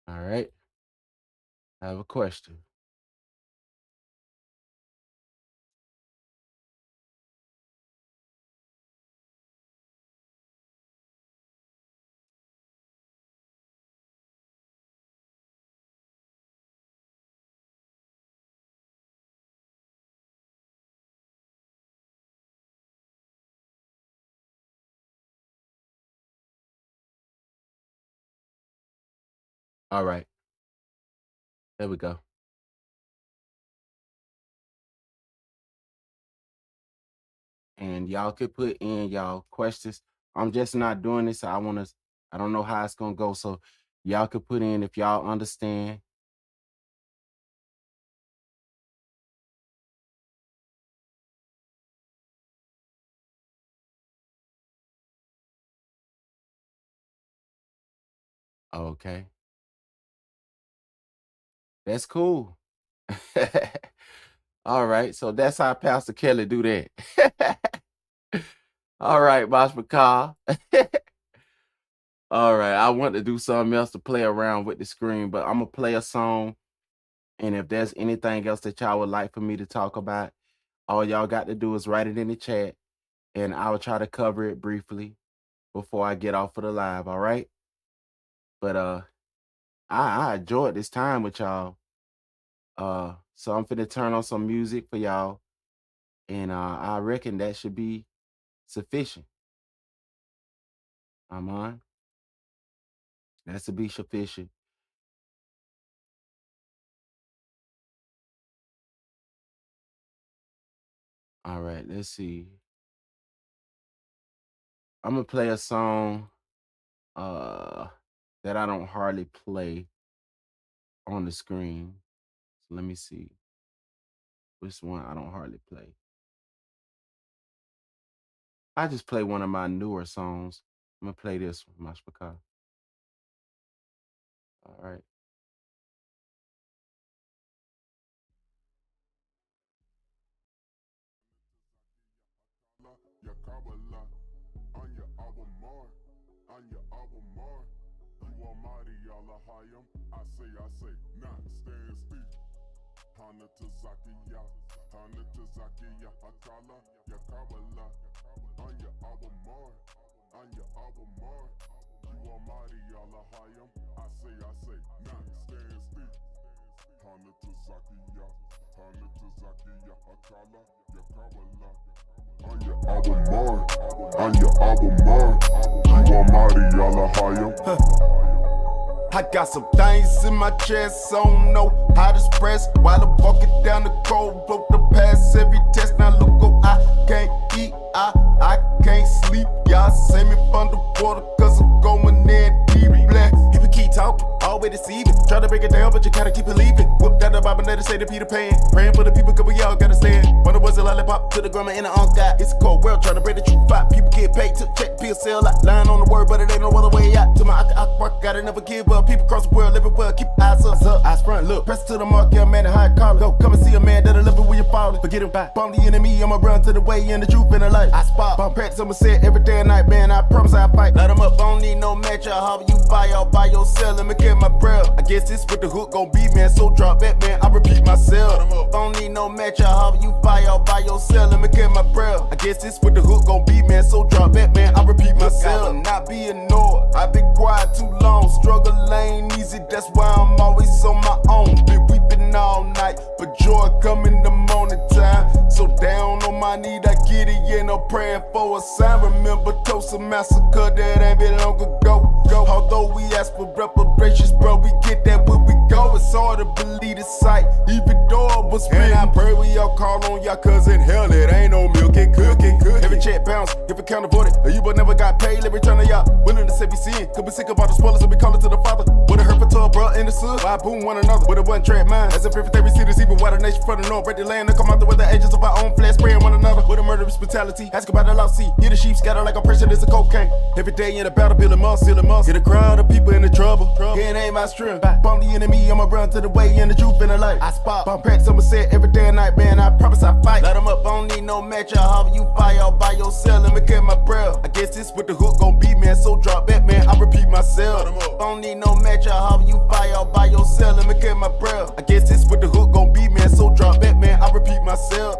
All right. I have a question. All right. There we go. And y'all could put in y'all questions. I'm just not doing this. I don't know how it's gonna go. So y'all could put in if y'all understand. Okay. That's cool. All right. So that's how Pastor Kelly do that. All right, Boss McCall. All right. I want to do something else to play around with the screen, but I'm gonna play a song. And if there's anything else that y'all would like for me to talk about, all y'all got to do is write it in the chat, and I'll try to cover it briefly before I get off of the live. All right. But I enjoyed this time with y'all. So I'm finna turn on some music for y'all, and I reckon that should be sufficient. I'm on. That should be sufficient. All right, let's see. I'm gonna play a song that I don't hardly play on the screen. So let me see. Which one I don't hardly play. I just play one of my newer songs. I'm gonna play this one, Mashpaka. All right. Ya Kabbalah, Anya Abamar, Anya Abamar, you Almighty Allahayim, I say, not stand still. Hana Tazakiya, Hana Tazakiya, Hakala, Ya Kabbalah, Anya Abamar, Anya Abamar, you Almighty Allahayim, I say, not stand still. Hana Tazakiya, Hana Tazakiya, Hakala, Ya Kabbalah. Anya Abamar, Anya Abamar, you Almighty Allahayim. I got some things in my chest, I don't know how to express. While I'm walking down the cold road to pass every test. Now look, I can't eat, I can't sleep. Y'all save me from the water, cause I'm going in deep black. People keep talking, always way deceiving. Try to break it down, but you gotta keep believing. Whoop down the Bible, let it say the Peter Pan. Praying for the people, cause we all gotta stand. Wonder was a lollipop to the grandma in the God. It's a cold world, trying to break the truth out. People get paid to check, pill sell out. Lying on the word, but it ain't no other way out. To my I gotta never give up. People across the world, living well, keep eyes up, eyes front, look. Press to the mark, yeah, man, the high collar. Go, come and see a man that'll live it when you're falling. Forget him back. Bomb the enemy, I'ma run to the way and the truth in the light. I spot, bomb practice, I'ma say it every day and night, man. I promise I fight. Light 'em up, I don't need no match. I'll have you fire all by yourself. Let me get my breath. I guess this with the hook gon' be, man. So drop that, man. I repeat myself. I don't need no match. I'll have you fire all by yourself. Let me get my breath. I guess this with the hook gon' be, man. So drop that, man. I repeat myself. I will not be ignored. I've been quiet too long. Struggle ain't easy. That's why I'm always on my own. Been weeping all night, but joy come in the morning time. So down on my knee, I get it. Yeah, no praying for a sign. Remember Tulsa massacre that ain't been long ago. Although we ask for reparations, bro, we get that when we go. It's hard to believe the sight, even though it was real. And I pray we all call on y'all, cause in hell it ain't no milk and cooking. Every check bounce, if it can't avoid it, or you but never got paid, let me turn to y'all. Willing to save you sin, could be sick of all the spoilers, and we call it to the Father. What a hurt for 12, bro, in the sun. Why boom one another with a one track mind? As if everything we see is even why the nation from the north, break the land, and come out there with the agents of our own flesh, spraying one another with a murderous brutality. Ask about the lost sea, hear the sheep scatter like a person is a cocaine. Every day in the battle, building muscle, get a crowd of people in the trouble. It ain't my strength. Bomb the enemy, I'ma run to the way and the truth in the light. I spot, bomb practice, I'ma say it every day and night, man. I promise I fight. Light 'em up, I don't need no match. I'll have you fire all by yourself. Let me get my breath. I guess this with the hook gon' be, man. So drop that, man. I repeat myself. I don't need no match. I'll have you fire all by yourself. Let me get my breath. I guess this with the hook gon' be, man. So drop that, man. I repeat myself.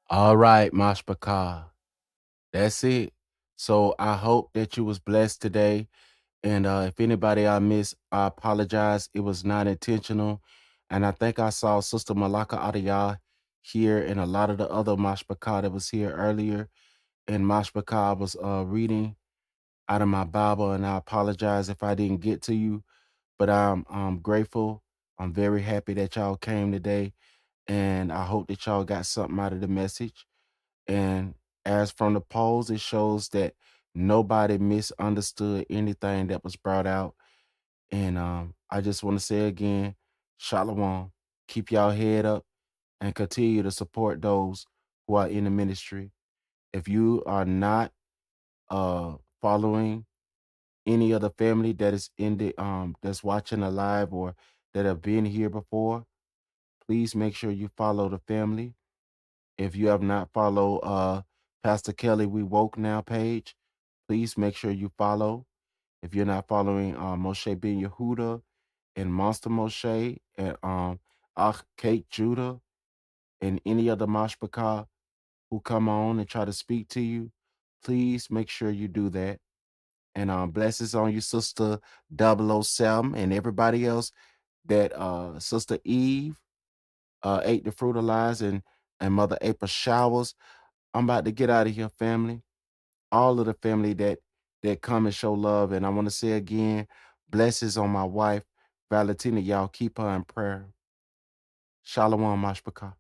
All right, Mashpaka. That's it. So I hope that you was blessed today. And if anybody I missed, I apologize. It was not intentional. And I think I saw Sister Malaka Adiyah here and a lot of the other Mashpaka that was here earlier. And Mashpaka was reading out of my Bible, and I apologize if I didn't get to you. But I'm grateful. I'm very happy that y'all came today. And I hope that y'all got something out of the message. And as from the polls, it shows that nobody misunderstood anything that was brought out. And I just want to say again, Shalom. Keep y'all head up and continue to support those who are in the ministry. If you are not following any other family that is in the that's watching a live or that have been here before, please make sure you follow the family. If you have not followed Pastor Kelly We Woke Now page, please make sure you follow. If you're not following Moshe Ben Yehuda and Monster Moshe and Kate Judah and any other Mashpaka who come on and try to speak to you, please make sure you do that. And blessings on you, Sister 007, and everybody else that Sister Eve ate the fruit of lies and Mother April Showers. I'm about to get out of here, family. All of the family that come and show love. And I want to say again, blessings on my wife, Valentina. Y'all keep her in prayer. Shalom, Mashpaka.